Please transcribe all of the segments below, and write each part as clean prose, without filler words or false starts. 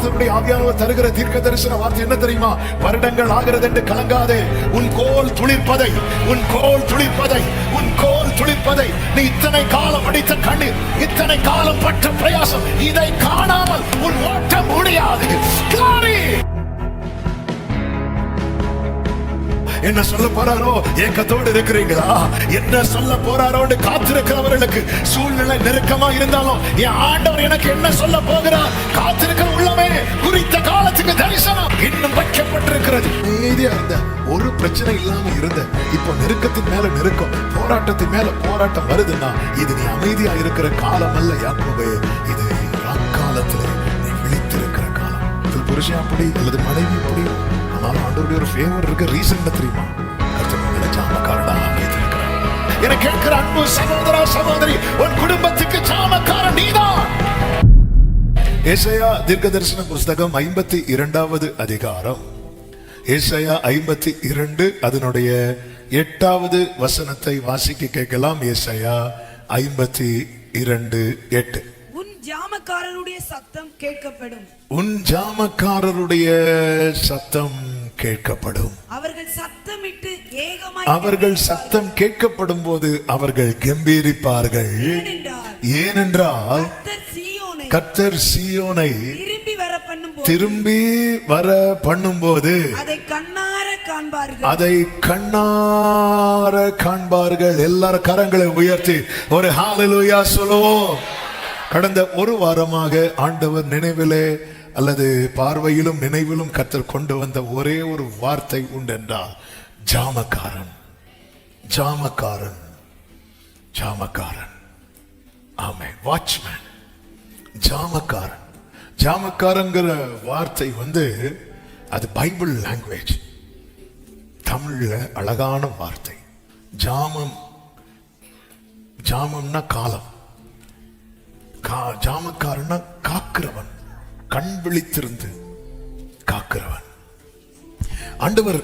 கர்த்தருடைய ஆவியானவர் தருகிற தீர்க்க தரிசன வார்த்தை என்ன தெரியுமா? வருடங்கள் ஆகிறது என்று கலங்காதே. உன் கோல் துளிர்ப்பதை, உன் கோல் துளிர்ப்பதை, உன் கோல் துளிர்ப்பதை, நீ இத்தனை காலம் அடித்த கண்ணீர், இத்தனை காலம் பட்ட பிரயாசம், இதை காணாமல் உன் ஓட்டம் முடியாது. என்ன சொல்ல போறாரோ ஏக்கத்தோடு இருக்கிறீங்களா? என்ன சொல்ல போறாரோன்னு காத்திருக்கிறவர்களுக்கு சூழ்நிலை நெருக்கமா இருந்தாலும் என் ஆண்டவர் எனக்கு என்ன சொல்ல போகிறார்? காத்திருக்கிற உள்ளமே, குறித்த காலத்துக்கு தரிசனம் இன்னும் வைக்கப்பட்டிருக்கிறது. நீதியா இருந்த, ஒரு பிரச்சனை இல்லாம இருந்த, இப்போ நெருக்கத்தின் மேல நெருக்கம், போராட்டத்தின் மேல போராட்டம் வருதுன்னா இது நீ அமைதியா இருக்கிற காலம் அல்ல யாக்கோபே, இது காலத்துல நீ விழித்திருக்கிற காலம். இது புருஷன் அப்படி அல்லது மனைவி அப்படி, ஆனாலும் ஆண்டவருடைய ஒரு ஃபேவர் இருக்கு. ரீசன் என்ன தெரியுமா? கர்த்தர் ஜாமக்காரனா வைத்திருக்கிறார். என கேட்கிற அன்பு சகோதரா சகோதரி, உன் குடும்பத்துக்கு ஜாமக்காரன் நீதான். ஏசாயா தீர்க்கதரிசன புஸ்தகம் 52வது அதிகாரம், ஏசாயா 52 அதனுடைய 8வது வசனத்தை வாசிக்க கேட்கலாம். ஏசாயா 52:8. உன் ஜாமக்காரருடைய சத்தம் கேட்கப்படும், உன் ஜாமக்காரருடைய சத்தம் கேட்கப்படும். அவர்கள் சத்தம் கேட்கப்படும் போது அவர்கள் கம்பீரிப்பார்கள். ஏனென்றால் கர்த்தர் சீயோனை திரும்பி வர பண்ணும்போது அதை கண்ணார காண்பார்கள். எல்லாரும் கரங்களை உயர்த்தி ஒரு ஹalleluya சொல்லுவோம். கடந்த ஒரு வாரமாக ஆண்டவர் நினைவிலே அல்லது பார்வையிலும் நினைவிலும் கர்த்தர் கொண்டு வந்த ஒரே ஒரு வார்த்தை உண்டென்றால் ஜாமக்காரன், ஜாமக்காரன், ஜாமக்காரன். ஆமென். வாட்ச்மேன், ஜாமக்காரன். ஜாமக்காரங்கிற வார்த்தை அது பைபிள் லாங்குவேஜ், தமிழ்ல அழகான வார்த்தை. ஜாமம், ஜாமம்னா காலம், ஜாமக்காரன்னா காக்கிறவன், கண் விழித்திருந்து காக்கிறவன். ஆண்டவர்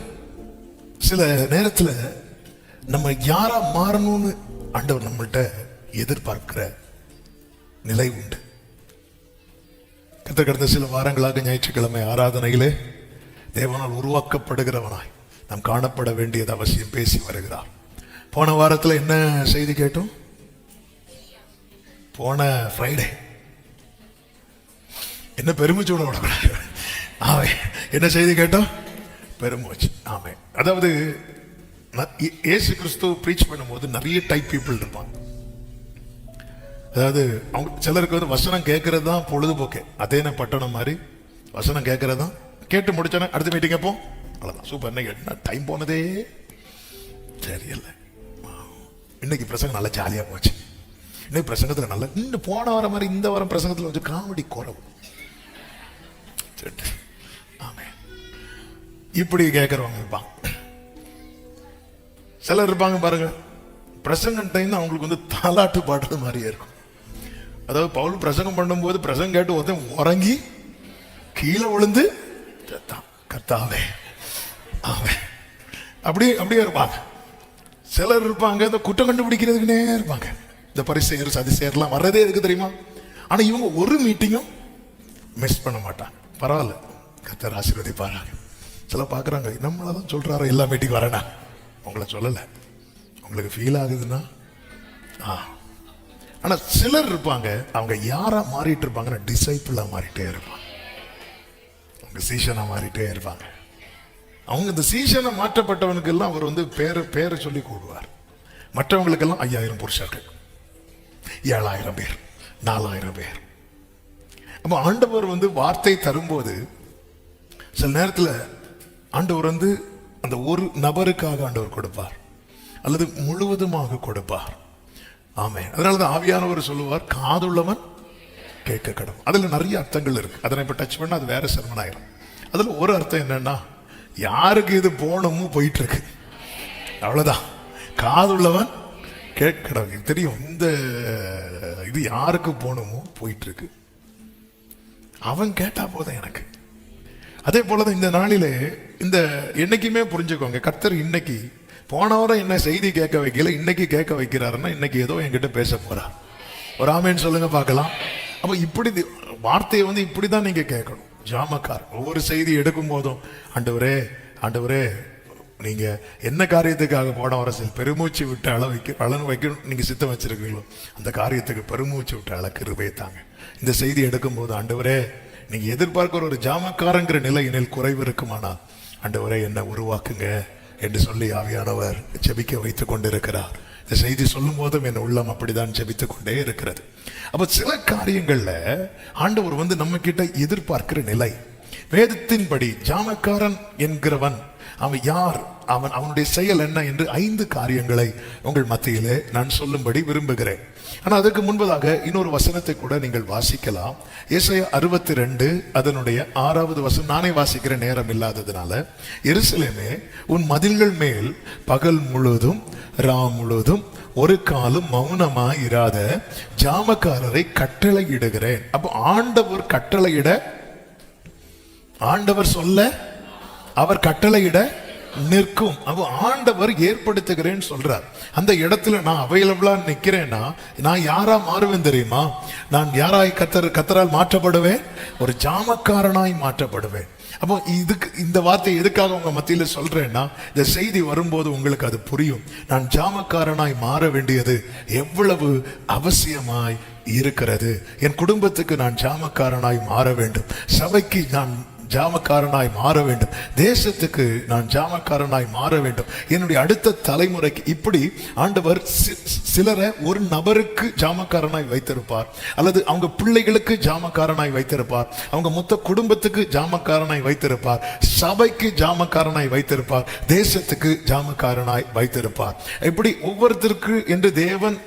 சில நேரத்துல நம்ம யாரா மாறணும்னு ஆண்டவர் நம்மள்ட்ட எதிர்பார்க்கிற நிலை உண்டு. கடந்த சில வாரங்களாக ஞாயிற்றுக்கிழமை ஆராதனையிலே தேவனால் உருவாக்கப்படுகிறவனாய் நாம் காணப்பட வேண்டியது அவசியம் பேசி வருகிறார். போன வாரத்துல என்ன செய்தி கேட்டோம்? போன ஃப்ரைடே என்ன பெருமிச்சு விடக்கூடாது. ஆமே, என்ன செய்தி கேட்டோம்? பெருமூச்சு. ஆமே. அதாவது இயேசு கிறிஸ்து பிரீச் பண்ணும்போது நிறைய டைப் பீப்புள் இருப்பாங்க. அதாவது அவங்க சிலருக்கு வசனம் கேட்கறது தான் பொழுதுபோக்கே. அதே பட்டணம் மாதிரி வசனம் கேட்கறது தான், கேட்டு முடிச்சோன்னா அடுத்த மீட்டிங் எப்போ அவ்வளோதான், சூப்பர், இன்னைக்கு என்ன டைம் போனதே தெரியல. இன்னைக்கு பிரசங்கம் நல்லா ஜாலியாக போச்சு. இன்னைக்கு பிரசங்கத்தில் நல்லா, இன்னும் போன வாரம் மாதிரி இந்த வாரம் பிரசங்கத்தில் கொஞ்சம் காமெடி குறவு. ஆமே, இப்படி கேட்கறவங்க இருப்பாங்க. சிலர் இருப்பாங்க பாருங்க, பிரசங்கம் டைம் அவங்களுக்கு தாலாட்டு பாடுறது மாதிரியே இருக்கும். அதாவது பவுல் பிரசங்கம் பண்ணும்போது பிரசங்கம் கேட்டு ஒருத்தன் உறங்கி கீழே விழுந்து கர்த்தாவே ஆமே அப்படியே இருப்பாங்க. சிலர் இருப்பாங்க இந்த குற்றம் கண்டுபிடிக்கிறதுக்குன்னே இருப்பாங்க. இந்த பரிசெயர் சதிசெயர்லாம் வர்றதே இருக்கு தெரியுமா? ஆனா இவங்க ஒரு மீட்டிங்கும் மிஸ் பண்ண மாட்டாங்க. பரவாயில்ல, கர்த்தர் ஆசீர்வதிப்பாராங்க. சில பாக்குறாங்க, நம்மளதான் சொல்றாரு எல்லா மீட்டிங் வரேனா, உங்களை சொல்லல, உங்களுக்கு ஃபீல் ஆகுதுன்னா. ஆனா சிலர் இருப்பாங்க, அவங்க யாரா மாறிட்டு இருப்பாங்கன்னா டிசைபிளா மாறிட்டே இருப்பாங்க, அவங்க சீஷனா மாறிட்டே இருப்பாங்க. அவங்க இந்த சீஷனை மாற்றப்பட்டவனுக்கு எல்லாம் அவர் பேரை சொல்லி கூடுவார். மற்றவங்களுக்கெல்லாம் 5000 புருஷர்கள், 7000 பேர், 4000 பேர். அப்ப ஆண்டவர் வார்த்தை தரும்போது சில நேரத்தில் ஆண்டவர் அந்த ஒரு நபருக்காக ஆண்டவர் கொடுப்பார் அல்லது முழுவதுமாக கொடுப்பார். ஆமே. அதனாலதான் ஆவியானவர் சொல்லுவார், காதுள்ளவன் கேட்க கடவுள். அதுல நிறைய அர்த்தங்கள் இருக்கு. அதனை இப்ப டச் பண்ண அது வேற சர்மன் ஆயிரும். அதுல ஒரு அர்த்தம் என்னன்னா, யாருக்கு இது போனமோ போயிட்டு இருக்கு, அவ்வளவுதான். காதுள்ளவன் கேட்க கடவுள். தெரியும், இந்த இது யாருக்கு போனமோ போயிட்டு இருக்கு, அவன் கேட்டா போதும் எனக்கு. அதே போலதான் இந்த நாளிலே இந்த என்னைக்குமே புரிஞ்சுக்கோங்க, கர்த்தர் இன்னைக்கு போன வாரம் என்ன செய்தி கேட்க வைக்கல, இன்னைக்கு கேட்க வைக்கிறாருன்னா இன்னைக்கு ஏதோ என்கிட்ட பேச போறார். ஒரு ஆமேன்னு சொல்லுங்க பார்க்கலாம். அப்ப இப்படி வார்த்தையை இப்படிதான் நீங்க கேட்கணும். ஜாமக்காரன். ஒவ்வொரு செய்தி எடுக்கும் போதும் ஆண்டவரே ஆண்டவரே நீங்க என்ன காரியத்துக்காக போன அரசியல் பெருமூச்சு விட்டு அளவு வைக்கணும் நீங்க சித்தம் வச்சிருக்கீங்களோ அந்த காரியத்துக்கு பெருமூச்சு விட்டு கிருபையை தாங்க. இந்த செய்தி எடுக்கும் போது ஆண்டவரே நீங்க எதிர்பார்க்கிற ஒரு ஜாமக்காரங்கிற நிலை என்னில் குறைவு இருக்குமானால் ஆண்டவரே என்ன உருவாக்குங்க என்று சொல்லி ஆவியானவர் ஜெபிக்க வைத்துக் கொண்டிருக்கிறார். இந்த செய்தி சொல்லும் போதும் என் உள்ளம் அப்படிதான் ஜெபித்துக் கொண்டே இருக்கிறது. அப்ப சில காரியங்கள்ல ஆண்டவர் நம்ம கிட்ட எதிர்பார்க்கிற நிலை, வேதத்தின்படி ஜாமக்காரன் என்கிறவன் அவன் யார், அவனுடைய செயல் என்ன என்று 5 காரியங்களை உங்கள் மத்தியிலே நான் சொல்லும்படி விரும்புகிறேன். ஆனால் அதுக்கு முன்பதாக இன்னொரு வசனத்தை கூட நீங்கள் வாசிக்கலாம். ஏசாயா 62 அதனுடைய 6வது வசனம் நானே வாசிக்கிற நேரம் இல்லாததுனால, எருசலேமே உன் மதில்கள் மேல் பகல் முழுவதும் ராம் முழுவதும் ஒரு காலம் மௌனமாய் இராத ஜாமக்காரரை கட்டளை இடுகிறேன். அப்போ ஆண்டவர் கட்டளையிட, ஆண்டவர் சொல்ல, அவர் கட்டளையிட நிற்கும். அப்போ ஆண்டவர் ஏற்படுத்துகிறேன்னு சொல்றார். அந்த இடத்துல நான் அவைலபிளா நிக்கிறேன்னா நான் யாரா மாறுவேன் தெரியுமா? நான் யாராய் கத்தரால் மாற்றப்படுவேன்? ஒரு ஜாமக்காரனாய் மாற்றப்படுவேன். அப்போ இந்த வார்த்தை எதுக்காக உங்க மத்தியில சொல்றேன்னா, இந்த செய்தி வரும்போது உங்களுக்கு அது புரியும். நான் ஜாமக்காரனாய் மாற வேண்டியது எவ்வளவு அவசியமாய் இருக்கிறது. என் குடும்பத்துக்கு நான் ஜாமக்காரனாய் மாற வேண்டும், சபைக்கு நான் ஜாமக்காரனாய் மாற வேண்டும், தேசத்துக்கு நான் ஜாமக்காரனாய் மாற வேண்டும், என்னுடைய அடுத்த தலைமுறைக்கு. இப்படி ஆண்டவர் சிலரை ஒரு நபருக்கு ஜாமக்காரனாய் வைத்திருப்பார், அல்லது அவங்க பிள்ளைகளுக்கு ஜாமக்காரனாய் வைத்திருப்பார், அவங்க மொத்த குடும்பத்துக்கு ஜாமக்காரனாய் வைத்திருப்பார், சபைக்கு ஜாமக்காரனாய் வைத்திருப்பார், தேசத்துக்கு ஜாமக்காரனாய் வைத்திருப்பார். இப்படி ஒவ்வொருத்தருக்கு என்று தேவன்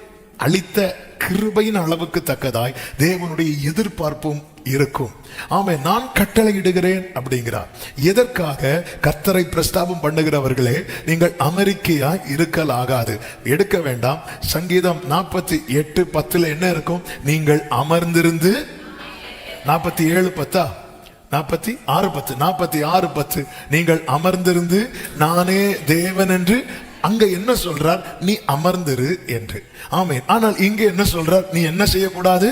அளித்த கிருபையின் அளவுக்கு தக்கதாய் தேவனுடைய எதிர்பார்ப்பும் இருக்கும். ஆமே, நான் கட்டளையிடுகிறேன் அப்படிங்கிறார். எதற்காக? கர்த்தரை பிரஸ்தாபம் பண்ணுகிறவர்களே, நீங்கள் அமெரிக்கையாய் இருக்கலாகாது. எடுக்க வேண்டாம். சங்கீதம் 48:10 என்ன இருக்கும்? நீங்கள் அமர்ந்திருந்து 47:10 46:10 நீங்கள் அமர்ந்திருந்து நானே தேவன் என்று. அங்க என்ன சொல்றார்? நீ அமர்ந்திரு என்று. ஆமென். ஆனால் இங்க என்ன சொல்றார்? நீ என்ன செய்யக்கூடாது?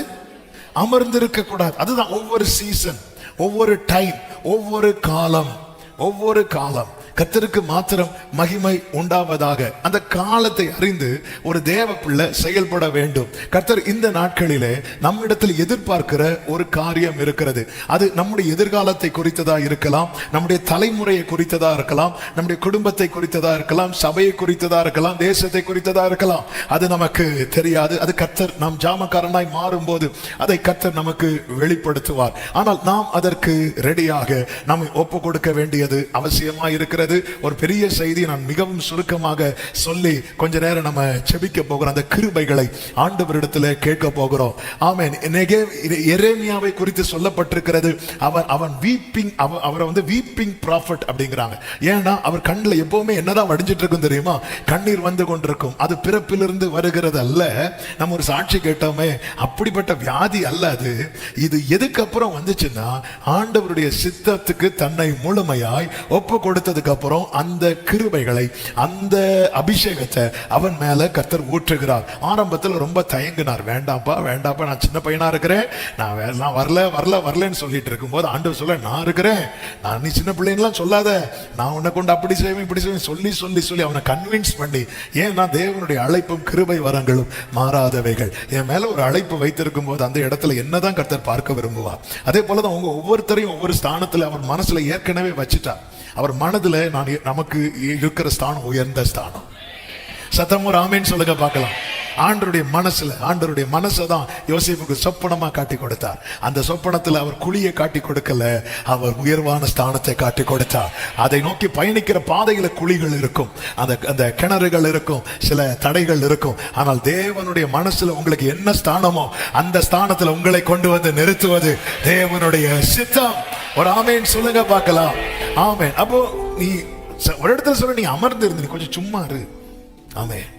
அமர்ந்திருக்க கூடாது. அதுதான் ஒவ்வொரு சீசன், ஒவ்வொரு டைம், ஒவ்வொரு காலம் கர்த்தருக்கு மாத்திரம் மகிமை உண்டாவதாக. அந்த காலத்தை அறிந்து ஒரு தேவ பிள்ளை செயல்பட வேண்டும். கர்த்தர் இந்த நாட்களிலே நம்மிடத்தில் எதிர்பார்க்கிற ஒரு காரியம் இருக்கிறது. அது நம்முடைய எதிர்காலத்தை குறித்ததா இருக்கலாம், நம்முடைய தலைமுறையை குறித்ததா இருக்கலாம், நம்முடைய குடும்பத்தை குறித்ததா இருக்கலாம், சபையை குறித்ததா இருக்கலாம், தேசத்தை குறித்ததா இருக்கலாம். அது நமக்கு தெரியாது. அது கர்த்தர் நாம் ஜாமக்காரனாய் மாறும்போது அதை கர்த்தர் நமக்கு வெளிப்படுத்துவார். ஆனால் நாம் அதற்கு ரெடியாக நம்மை ஒப்பு கொடுக்க வேண்டியது அவசியமா இருக்கிறது. ஒரு பெரிய செய்தி நான் மிகவும் சுருக்கமாக சொல்லி கொஞ்ச நேரம் நம்ம செபிக்க போகிறோம். அந்த கிருபைகளை ஆண்டவரிடத்தில் கேட்க போகிறோம். ஆமென். எரேமியாவை குறித்து சொல்லப்பட்டிருக்கிறது, அவன் வீப்பிங், அவரை வீப்பிங் ப்ராஃபட் அப்படிங்கிறாங்க. ஏன்னா அவர் கண்ணில் எப்பவுமே என்னதான் வடிஞ்சிட்டு இருக்கும் தெரியுமா? கண்ணீர் வந்து கொண்டிருக்கும். அது பிறப்பிலிருந்து வருகிறது அல்ல. நம்ம ஒரு சாட்சி கேட்டோமே, அப்படிப்பட்ட வியாதி அல்ல அது. இது எதுக்கு அப்புறம் வந்துச்சுன்னா, ஆண்டவருடைய சித்தத்துக்கு தன்னை முழுமையாய் ஒப்பு கொடுத்ததுக்கு அப்புறம் அந்த கிருபைகளை, அந்த அபிஷேகத்தை அவன் மேல கர்த்தர் ஊற்றுகிறார். ஆரம்பத்தில் ரொம்ப தயங்கினார். வேண்டாப்பா நான் சின்ன பையனா இருக்கிறேன், நான் வரலன்னு சொல்லிட்டு இருக்கும்போது ஆண்டவர் சொல்ல, நான் இருக்கிறேன், நான் நீ சின்ன பிள்ளைங்களாம் சொல்லாத, நான் உன்னை கொண்டு அப்படி செய்வேன் இப்படி செய்வேன் சொல்லி அவனை கன்வின்ஸ் பண்ணி. ஏன்னா தேவனுடைய அழைப்பும் கிருபை வரங்களும் மாறாதவைகள். என் மேல ஒரு அழைப்பு வைத்திருக்கும் போது அந்த இடத்துல என்னதான் கர்த்தர் பார்க்க விரும்புவார். அதே போலதான் உங்க ஒவ்வொருத்தரையும் ஒவ்வொரு ஸ்தானத்துல அவர் மனசுல ஏற்கனவே வச்சுட்டார். அவர் மனதுல நமக்கு இருக்கிற ஸ்தானம் உயர்ந்த ஸ்தானம். சத்தம் ஒரு ஆமேன்னு சொல்லுங்க பார்க்கலாம். ஆண்டருடைய மனசை தான் யோசேப்புக்கு சொப்பனமா காட்டி கொடுத்தார். அந்த சொப்பனத்தில் அவர் குழியை காட்டி கொடுக்கல, அவர் உயர்வான ஸ்தானத்தை காட்டி கொடுத்தார். அதை நோக்கி பயணிக்கிற பாதையில குழிகள் இருக்கும், அந்த கிணறுகள் இருக்கும், சில தடைகள் இருக்கும். ஆனால் தேவனுடைய மனசுல உங்களுக்கு என்ன ஸ்தானமோ அந்த ஸ்தானத்துல உங்களை கொண்டு வந்து நிறுத்துவது தேவனுடைய சித்தம். ஒரு ஆமேன் சொல்லுங்க பார்க்கலாம். ஆமேன். அப்போ நீ ஒரு இடத்துல சொல்ல, நீ அமர்ந்து இருந்து நீ கொஞ்சம் சும்மா இரு. ஆமேன்.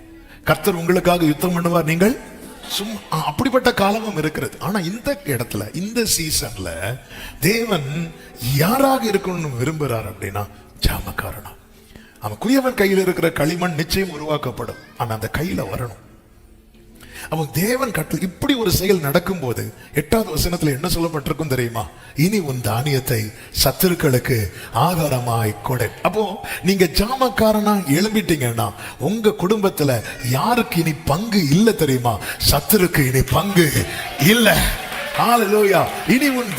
கர்த்தர் உங்களுக்காக யுத்தம் பண்ணுவார். நீங்கள் அப்படிப்பட்ட காலமும் இருக்கிறது. ஆனா இந்த இடத்துல, இந்த சீசன்ல தேவன் யாராக இருக்கணும்னு விரும்புறார் அப்படின்னா, ஜாமக்காரனா. அவன் குயவன் கையில் இருக்கிற களிமண் நிச்சயம் உருவாக்கப்படும். ஆனா அந்த கையில வரணும். அவன் தேவன் கட்டளை இப்படி ஒரு செயல் நடக்கும் போது 8வது வசனத்துல என்ன சொல்லப்பட்டிருக்கும் தெரியுமா? இனி உன் தானியத்தை சத்துருக்களுக்கு ஆகாரமாய் கொடு. அப்போ நீங்க ஜாமக்காரனா எழும்பிட்டீங்கன்னா உங்க குடும்பத்துல யாருக்கு இனி பங்கு இல்ல தெரியுமா? சத்துருக்கு இனி பங்கு இல்ல. ஹல்லேலூயா. இனி உன்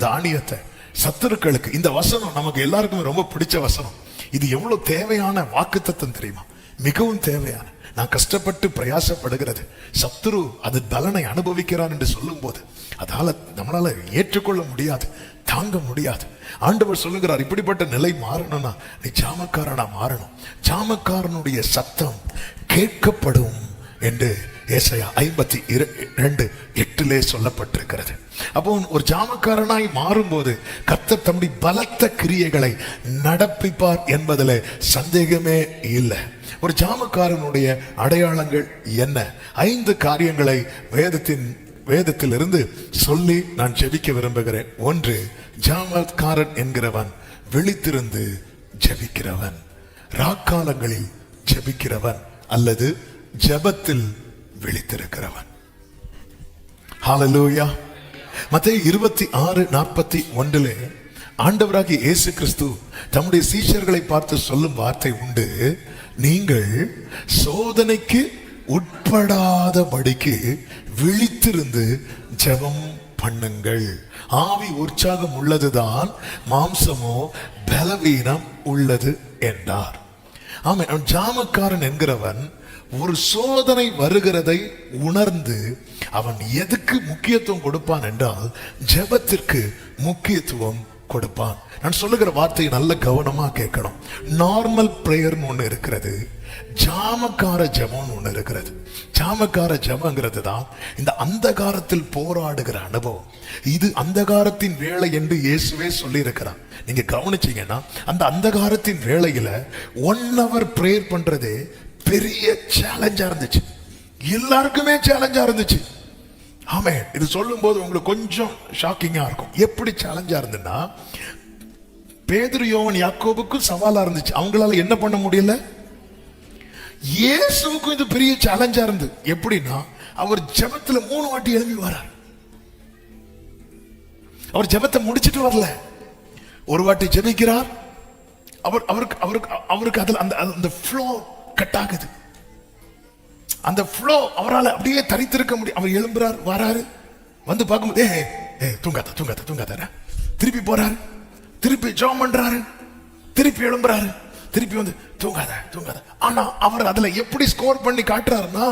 தானியத்தை சத்துருக்களுக்கு. இந்த வசனம் நமக்கு எல்லாருக்குமே ரொம்ப பிடிச்ச வசனம். இது எவ்வளவு தேவையான வாக்குத்தத்தம் தெரியுமா? மிகவும் தேவையான. நான் கஷ்டப்பட்டு பிரயாசப்படுகிறது, சத்துரு அது பலனை அனுபவிக்கிறான் என்று சொல்லும் போது நம்மளால ஏற்றுக்கொள்ள முடியாது, தாங்க முடியாது. ஆண்டவர் சொல்லுகிறார், இப்படிப்பட்ட நிலை மாறணும்னா நீ ஜாமக்காரனா மாறணும். ஜாமக்காரனுடைய சத்தம் கேட்கப்படும் என்று ஏசாயா 52:8 சொல்லப்பட்டிருக்கிறது. அப்போ ஒரு ஜாமக்காரனாய் மாறும்போது கர்த்தர் தம்முடைய பலத்த கிரியைகளை நடப்பிப்பார் என்பதில் சந்தேகமே இல்லை. ஒரு ஜாமக்காரனுடைய அடையாளங்கள் என்ன? 5 காரியங்களை வேதத்திலிருந்து சொல்லி நான் ஜெபிக்க விரும்புகிறேன். 1, ஜாமக்காரன் என்கிறவன் விழித்திருந்து ஜெபிக்கிறவன், ராக்காலங்களில் ஜெபிக்கிறவன் அல்லது ஜெபத்தில் விழித்திருக்கிறவன். ஹல்லேலூயா. மத்தேயு 26:41 ஆண்டவராகிய இயேசு கிறிஸ்து தம்முடைய சீஷர்களை பார்த்து சொல்லும் வார்த்தை உண்டு, நீங்கள் சோதனைக்கு உட்படாதபடிக்கு விழித்திருந்து ஜெபம் பண்ணுங்கள். ஆவி உற்சாகம் உள்ளதுதான், மாம்சமோ பலவீனம் உள்ளது என்றார். ஆமென். ஜாமக்காரன் என்கிறவன் ஒரு சோதனை வருகிறதை உணர்ந்து அவன் எதுக்கு முக்கியத்துவம் கொடுப்பான் என்றால் ஜெபத்திற்கு முக்கியத்துவம் கொடுப்பான். நான் சொல்லுகிற வார்த்தையை நல்ல கவனமா கேட்கணும். நார்மல் பிரேயர்னு ஒண்ணு இருக்கிறது, ஜாமக்கார ஜெபம்னு ஒண்ணு இருக்கிறது. ஜாமக்கார ஜெபங்கிறது தான் இந்த அந்தகாரத்தில் போராடுகிற அனுபவம். இது அந்தகாரத்தின் வேலை என்று இயேசுவே சொல்லி இருக்கிறார். நீங்க கவனிச்சீங்கன்னா அந்த அந்தகாரத்தின் வேளையில 1 hour பிரேயர் பண்றதே பெரிய சேலஞ்சா இருந்துச்சு, எல்லாருக்குமே சேலஞ்சா இருந்துச்சு. ஆமென். இது சொல்லும் போது உங்களுக்கு கொஞ்சம் ஷாக்கிங்கா இருக்கும். எப்படி சேலஞ்சா இருந்துன்னா, பேதுரு, யோவான், யாக்கோபுக்கும் சவாலா இருந்துச்சு. அவங்களால என்ன பண்ண முடியல. இயேசுவுக்கும் இது பெரிய சேலஞ்சா இருந்து. எப்படின்னா, அவர் ஜெபத்துல 3 வாட்டி எழும்பி வரார். அவர் ஜெபத்தை முடிச்சிட்டு வரல, ஒரு வாட்டி ஜெபிக்கிறார். அவருக்கு அதுல அந்த ஃப்ளோ கட் ஆகுது. அந்த ஃப்ளோ அவரால் அப்படியே தரித்திருக்க முடியும். அவர் எழும்புறார், வராரு, வந்து பார்க்கும்போது தூங்காத திருப்பி போறாரு, திருப்பி ஜெபம் பண்றாரு, திருப்பி எழும்புறாரு, திருப்பி வந்து தூங்காத. ஆனா அவர் அதுல எப்படி ஸ்கோர் பண்ணி காட்டுறாருன்னா,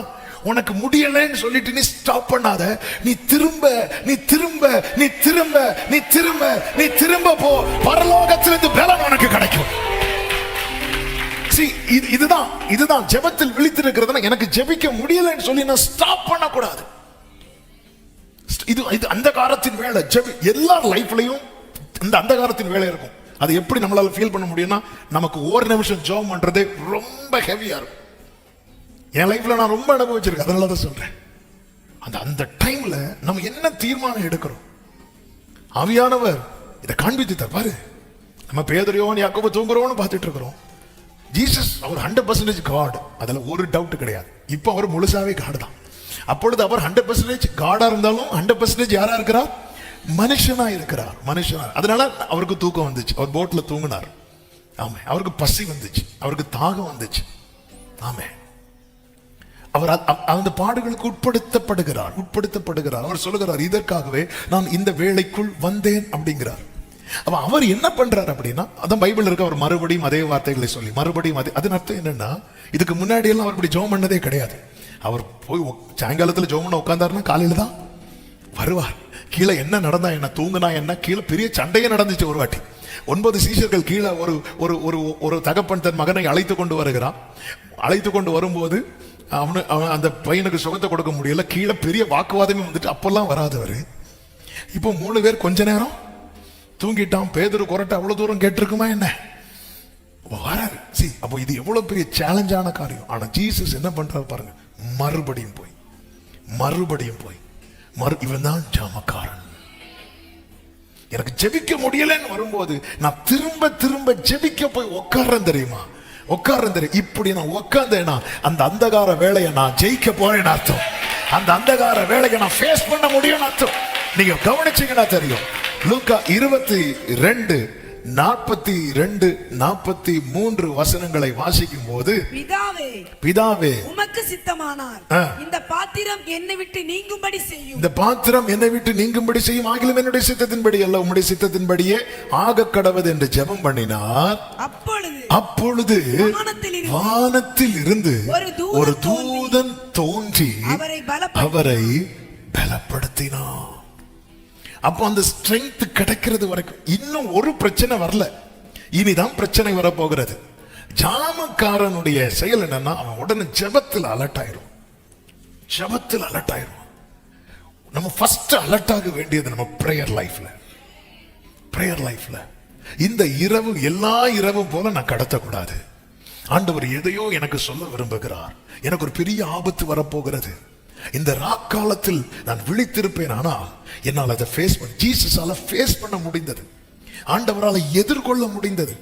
உனக்கு முடியலன்னு சொல்லிட்டு நீ ஸ்டாப் பண்ணாத, நீ திரும்ப போ, பரலோகத்திலிருந்து பலன் உனக்கு கிடைக்கும். இதுதான் ஜெபத்தில் விழித்திருக்கிறதுனா, எனக்கு ஜெபிக்க முடியலன்னு சொல்லி நான் ஸ்டாப் பண்ண கூடாது. இது அந்தகாரத்தின் வேலை. எல்லார் லைஃப்லயும் இந்த அந்தகாரத்தின் வேலை இருக்கும். அது எப்படி நம்மளால ஃபீல் பண்ண முடியும்னா, நமக்கு ஒரு நிமிஷம் ஜெபம் பண்றதே ரொம்ப ஹெவியா இருக்கும். என் லைஃப்ல நான் ரொம்ப அனுபவிச்சிருக்கேன், அதனால தான் சொல்றேன். அந்த டைம்ல நம்ம என்ன தீர்மானம் எடுக்கிறோம், ஆவியானவர் இதை காண்பித்து பாரு. நம்ம பேதுரு, யோவான், யாக்கோபு தூங்குறோம்னு பார்த்துட்டு இருக்கிறோம். ஜீசஸ் அவர் 100% காட், அதுல ஒரு டவுட் கிடையாது. இப்போ அவர் முழுசாவே காட் தான். அப்பொழுது அவர் 100% காடா இருந்தாலும் 100% யாரா இருக்கிறார்? மனுஷனா இருக்கிறார். அதனால அவருக்கு தூக்கம் வந்துச்சு, அவர் போட்ல தூங்கினார். ஆமே. அவருக்கு பசி வந்துச்சு, அவருக்கு தாகம் வந்துச்சு. ஆமே. அவர் அந்த பாடுகளுக்கு உட்படுத்தப்படுகிறார். அவர் சொல்லுகிறார், இதற்காகவே நான் இந்த வேளைக்குள் வந்தேன் அப்படிங்கிறார். அவர் என்ன பண்றாரு அப்படின்னா, அதான் பைபிள் இருக்கு. அவர் மறுபடியும் அதே வார்த்தைகளை சொல்லி மறுபடியும் அதன் அர்த்தம் என்னன்னா, இதுக்கு முன்னாடி எல்லாம் அவர் இப்படி ஜெபம் பண்ணதே கிடையாது. அவர் போய் சாயங்காலத்துல ஜெபம் பண்ண உட்கார்ந்தாருன்னா காலையில தான் வருவார். கீழே என்ன நடந்தா என்ன, தூங்குனா என்ன, கீழே பெரிய சண்டையே நடந்துச்சு. ஒரு வாட்டி 9 சீஷர்கள் கீழே ஒரு தகப்பன் தன் மகனை அழைத்து கொண்டு வருகிறான். அழைத்து கொண்டு வரும்போது அவன் அந்த பையனுக்கு சுகத்தை கொடுக்க முடியல. கீழே பெரிய வாக்குவாதமே வந்துட்டு, அப்பெல்லாம் வராதவர். இப்போ 3 பேர் கொஞ்ச நேரம் தூங்கிட்டான். பேதுரு குரட்டை அவ்வளவு தூரம் கேட்டிருக்குமா என்ன, வராரு. அப்போ இது எவ்வளவு பெரிய சேலஞ்சான காரியம். ஆனா ஜீசஸ் என்ன பண்றாரு பாருங்க, மறுபடியும் போய் இவன் தான் ஜாமக்காரன். எனக்கு ஜெபிக்க முடியலன்னு வரும்போது நான் திரும்ப ஜெபிக்க போய் உட்கார்றேன் தெரியுமா, உட்கார்ந்து இப்படி நான் உட்கார்ந்தேன்னா அந்த அந்தகார வேலையை நான் ஜெயிக்க போறேன்னு அர்த்தம். அந்த அந்தகார வேலையை நான் ஃபேஸ் பண்ண முடியும்னு அர்த்தம். நீங்க கவனிச்சீங்கன்னா தெரியும். லூக்கா 22:42-43 வசனங்களை வாசிக்கும் போது, பிதாவே உமக்கு சித்தமானார் இந்த பாத்திரம் என்னை விட்டு நீங்கும்படி செய்யும், இந்த பாத்திரம் என்னை விட்டு நீங்கும்படி செய்யும், ஆகிலும் என்னுடைய சித்தத்தின்படி அல்ல உம்முடைய சித்தத்தின்படியே ஆக கடவது என்று ஜெபம் பண்ணினார். அப்பொழுது வானத்தில் இருந்து ஒரு தூதன் தோன்றி அவரை பலப்படுத்தினார். அப்போ அந்த ஸ்ட்ரென்த் கிடைக்கிறது வரைக்கும் இன்னும் ஒரு பிரச்சனை வரல, இனிதான் பிரச்சனை வரப்போகிறது. ஜாமக்காரனுடைய செயல் என்னன்னா, அவன் உடனே ஜெபத்தில் அலர்ட் ஆயிரும். ஜெபத்தில் அலர்ட் ஆயிரும். நம்ம ஃபர்ஸ்ட் அலர்ட் ஆக வேண்டியது நம்ம பிரேயர் லைஃப்ல. பிரேயர் லைஃப்ல இந்த இரவு எல்லா இரவும் போல நான் கடத்தக்கூடாது. ஆண்டவர் எதையோ எனக்கு சொல்ல விரும்புகிறார். எனக்கு ஒரு பெரிய ஆபத்து வரப்போகிறது. இந்த ராக்காலத்தில் நான் விழித்திருப்பேன். ஆனால் என்னால் அதை ஃபேஸ் பண்ண, ஜீசஸால ஃபேஸ் பண்ண முடிந்தது, ஆண்டவரால் எதிர்கொள்ள முடிந்தது.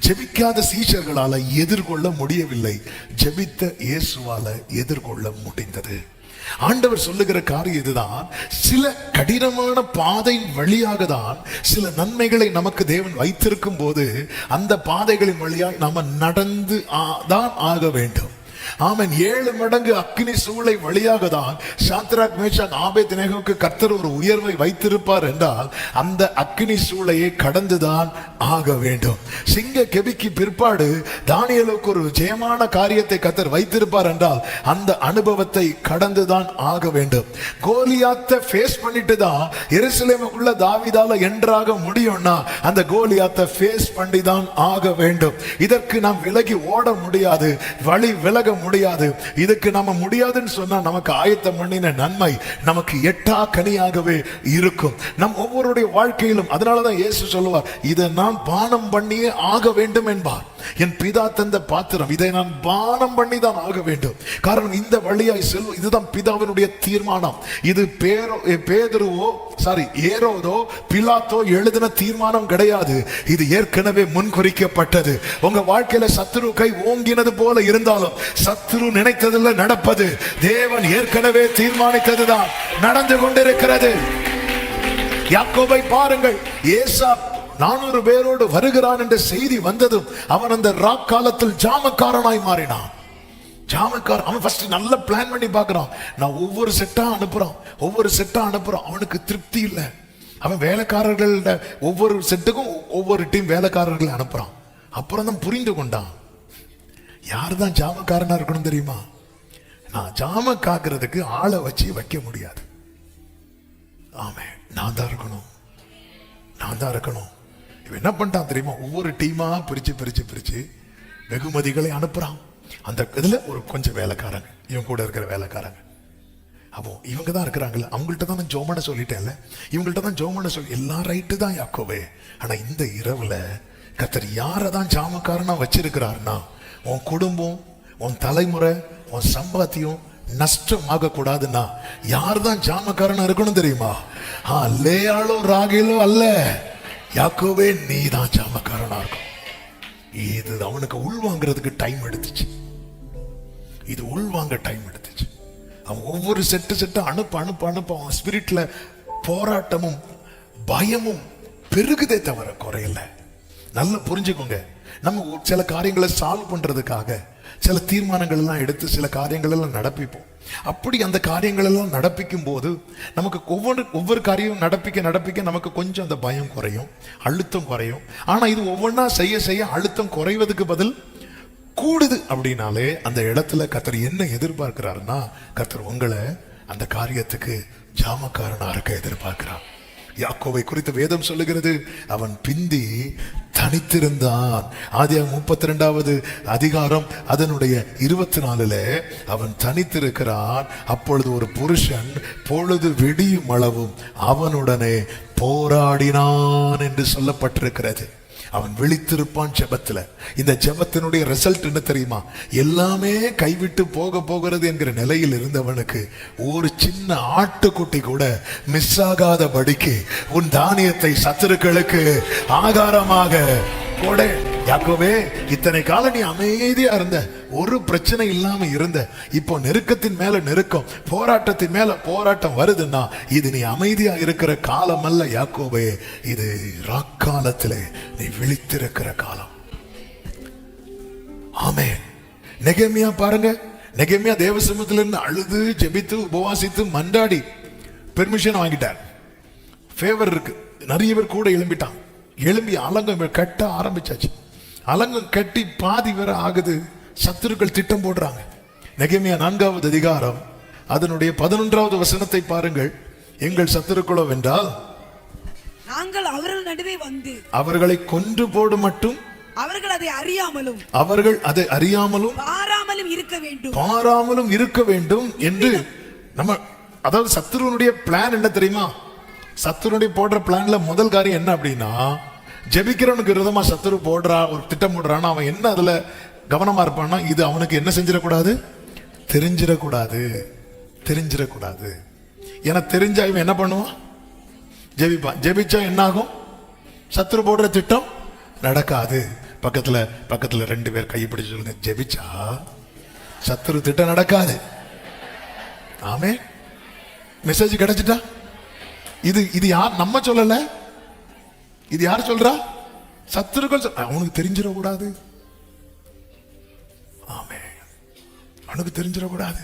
ஜெபிக்காத சீஷர்களால எதிர்கொள்ள முடியவில்லை, ஜெபித்த இயேசுவால எதிர்கொள்ள முடிந்தது. ஆண்டவர் சொல்லுகிற காரியம் இதுதான். சில கடினமான பாதை வழியாக தான் சில நன்மைகளை நமக்கு தேவன் வைத்திருக்கும் போது அந்த பாதைகளின் வழியாக நாம நடந்து தான் ஆக வேண்டும். ஆமென். 7 மடங்கு அக்கினி சூளை வழியாக தான் சாத்ராக் மேஷாக் ஆபேத்நேகோவுக்கு கர்த்தர் ஒரு உயர்வை வைத்திருப்பார் என்றால் அந்த அக்கினி சூளையை கடந்துதான் ஆக வேண்டும். சிங்க கெபிக்கு பிற்பாடு தானியேலுக்கு ஒரு ஜெயமான காரியத்தை கர்த்தர் வைத்திருப்பார் என்றால் அந்த அனுபவத்தை கடந்துதான் ஆக வேண்டும். கோலியாத்தை ஃபேஸ் பண்ணிட்டு தான் எருசலேமுக்குள்ள தாவீதால என்றாக முடியும்னா அந்த கோலியாத்தை ஃபேஸ் பண்ணி தான் ஆக வேண்டும். இதற்கு நாம் விலகி ஓட முடியாது, வழி விலக முடியாது. இதுக்கு நம்ம முடியாதுன்னு சொன்னா நமக்கு ஆயத்தம் பண்ணின நன்மை நமக்கு எட்டா கனியாகவே இருக்கும் நம் ஒவ்வொருடைய வாழ்க்கையிலும். அதனாலதான் இயேசு சொல்லுவார், இதை நான் பானம் பண்ணியே ஆக வேண்டும் என்பார். என் பிதா தந்த பாத்திரம், இதை நான் பானம் பண்ணி தான் ஆக வேண்டும். காரணம் இந்த வழியாய் செல்லும். இதுதான் பிதாவினுடைய தீர்மானம். இது ஏரோதோ பிலாத்தோ எழுதின தீர்மானம் கிடையாது. இது ஏற்கனவே முன்குறிக்கப்பட்டது. உங்க வாழ்க்கையில சத்துரு கை ஓங்கினது போல இருந்தாலும் சத்துரு நினைத்ததில் நடப்பது தேவன் ஏற்கனவே தீர்மானித்ததுதான் நடந்து கொண்டிருக்கிறது. யாக்கோபை பாருங்கள். ஏசா 400 பேரோடு வருகிறான் என்ற செய்தி வந்ததும் அவன் அந்த ராக் காலத்தில் ஜாமக்காரனாய் மாறினான். ஜாமக்காரன். அவன் ஃபர்ஸ்ட் நல்ல பிளான் பண்ணி பார்க்கிறான். நான் ஒவ்வொரு செட்டா அனுப்புறான். அவனுக்கு திருப்தி இல்லை. அவன் வேலைக்காரர்கள் ஒவ்வொரு செட்டுக்கும் ஒவ்வொரு டீம் வேலைக்காரர்களை அனுப்புறான். அப்புறம் தான் புரிந்து கொண்டான், யார் தான் ஜாமக்காரனா இருக்கணும் தெரியுமா? நான் ஜாம காக்கிறதுக்கு ஆளை வச்சு வைக்க முடியாது. ஆமே, நான் தான் இருக்கணும். இவன் என்ன பண்ணிட்டான் தெரியுமா? ஒவ்வொரு டீமா பிரிச்சு வெகுமதிகளை அனுப்புறான். அந்த இதுல ஒரு கொஞ்சம் வேலைக்காரங்க, இவன் கூட இருக்கிற வேலைக்காரங்க, அப்போ இவங்க தான் இருக்கிறாங்கல்ல, அவங்கள்ட்ட தான் நான் ஜோமனை சொல்லிட்டேன்ல, இவங்கள்ட்ட தான் ஜோமனை சொல்லி எல்லாம் ரைட்டு தான் யாக்கோவே. ஆனா இந்த இரவுல கர்த்தர் யாரை தான் ஜாமக்காரனா வச்சிருக்கிறாருன்னா, உன் குடும்பம், உன் தலைமுறை, உன் சம்பாத்தியம் நஷ்டம் ஆக கூடாதுன்னா யார் தான் ஜாமக்காரனா இருக்கணும் தெரியுமா? லேயாளோ ராகிலோ அல்ல, யாக்கோவே நீ தான் ஜாமக்காரனா இருக்கும். இது அவனுக்கு உள்வாங்கிறதுக்கு டைம் எடுத்துச்சு. அவன் ஒவ்வொரு செட்டு அனுப்ப அவன் ஸ்பிரிட்ல போராட்டமும் பயமும் பெருகுதே தவிர குறையல. நல்லா புரிஞ்சுக்கோங்க. நம்ம சில காரியங்களை சால்வ் பண்றதுக்காக சில தீர்மானங்கள் எல்லாம் எடுத்து சில காரியங்கள் எல்லாம் நடப்பிப்போம். அப்படி அந்த காரியங்கள் எல்லாம் நடப்பிக்கும் போது நமக்கு ஒவ்வொரு காரியம் நடப்பிக்க நமக்கு கொஞ்சம் அந்த பயம் குறையும், அழுத்தம் குறையும். ஆனா இது ஒவ்வொன்றா செய்ய அழுத்தம் குறைவதுக்கு பதில் கூடுது. அப்படின்னாலே அந்த இடத்துல கர்த்தர் என்ன எதிர்பார்க்கிறாருன்னா, கர்த்தர் உங்களை அந்த காரியத்துக்கு ஜாமக்காரனா இருக்க எதிர்பார்க்கிறார். யாக்கோவை குறித்து வேதம் சொல்லுகிறது, அவன் பிந்தி தனித்திருந்தான். ஆதியாகமம் 32வது அதிகாரம் அதனுடைய 24 அவன் தனித்திருக்கிறான். அப்பொழுது ஒரு புருஷன் பொழுது விடியும் அளவும் அவனுடனே போராடினான் என்று சொல்லப்பட்டிருக்கிறது. அவன் விழித்திருப்பான் ஜெபத்துல. இந்த ஜெபத்தினுடைய ரிசல்ட் என்ன தெரியுமா? எல்லாமே கைவிட்டு போகிறது என்கிற நிலையில் இருந்தவனுக்கு ஒரு சின்ன ஆட்டுக்குட்டி கூட மிஸ் ஆகாதபடிக்கு உன் தானியத்தை சத்துருக்களுக்கு ஆகாரமாக யாக்கோபே, இத்தனை காலம் நீ அமைதியா இருந்த, ஒரு பிரச்சனை இல்லாம இருந்த. இப்போ நெருக்கத்தின் மேல நெருக்கம், போராட்டத்தின் மேல போராட்டம் வருதுன்னா இது நீ அமைதியா இருக்கிற காலம் அல்ல யாக்கோபே, இது ராக்காலத்திலே நீ விழித்திருக்கிற காலம். ஆமென். நெகேமியா பாருங்க, நெகேமியா தேவசமூகத்திலிருந்து அழுது ஜெபித்து உபவாசித்து மன்றாடி பெர்மிஷன் வாங்கிட்டார். ஃபேவர் இருக்கு, நிறைய பேர் கூட எழும்பிட்டான். எழும்பி அலங்கம் கட்ட ஆரம்பிச்சாச்சு. அலங்கம் கட்டி பாதி வேற ஆகுது. சத்துருக்கள் திட்டம் போடுறாங்க. நெகேமியா 4வது அதிகாரம் அதனுடைய 11வது வசனத்தை பாருங்கள். எங்கள் சத்துருக்களோ வென்றால் நாங்கள் அவர்கள் நடுவே வந்து அவர்களை கொன்று போடு மட்டும் அவர்கள் அதை அறியாமலும் பாராமலும் இருக்க வேண்டும் என்று நம்ம, அதாவது சத்துருவனுடைய பிளான் என்ன தெரியுமா? சத்துருடைய போடுற பிளான்ல முதல் காரியம் என்ன அப்படின்னா, ஜெபிக்கிறவனுக்கு விரோதமா சத்துரு போடுறா, ஒரு திட்டம் போடுறான்னா அவன் என்ன அதுல கவனமா இருப்பான்னா, இது அவனுக்கு என்ன செஞ்சிடக்கூடாது, தெரிஞ்சிடக்கூடாது. ஏன்னா தெரிஞ்சா இவன் என்ன பண்ணுவான், ஜெபிப்பான். ஜெபிச்சா என்ன ஆகும், சத்துரு போடுற திட்டம் நடக்காது. பக்கத்துல 2 பேர் கைப்பிடிச்சு சொல்லுங்க, ஜெபிச்சா சத்துரு திட்டம் நடக்காது. ஆமே, மெசேஜ் கிடைச்சிட்டா. இது யார் நம்ம சொல்லல, இது யார் சொல்றா, சத்துருக்கள். அவனுக்கு தெரிஞ்சிடக்கூடாது. ஆமே, அவனுக்கு தெரிஞ்சிடக்கூடாது.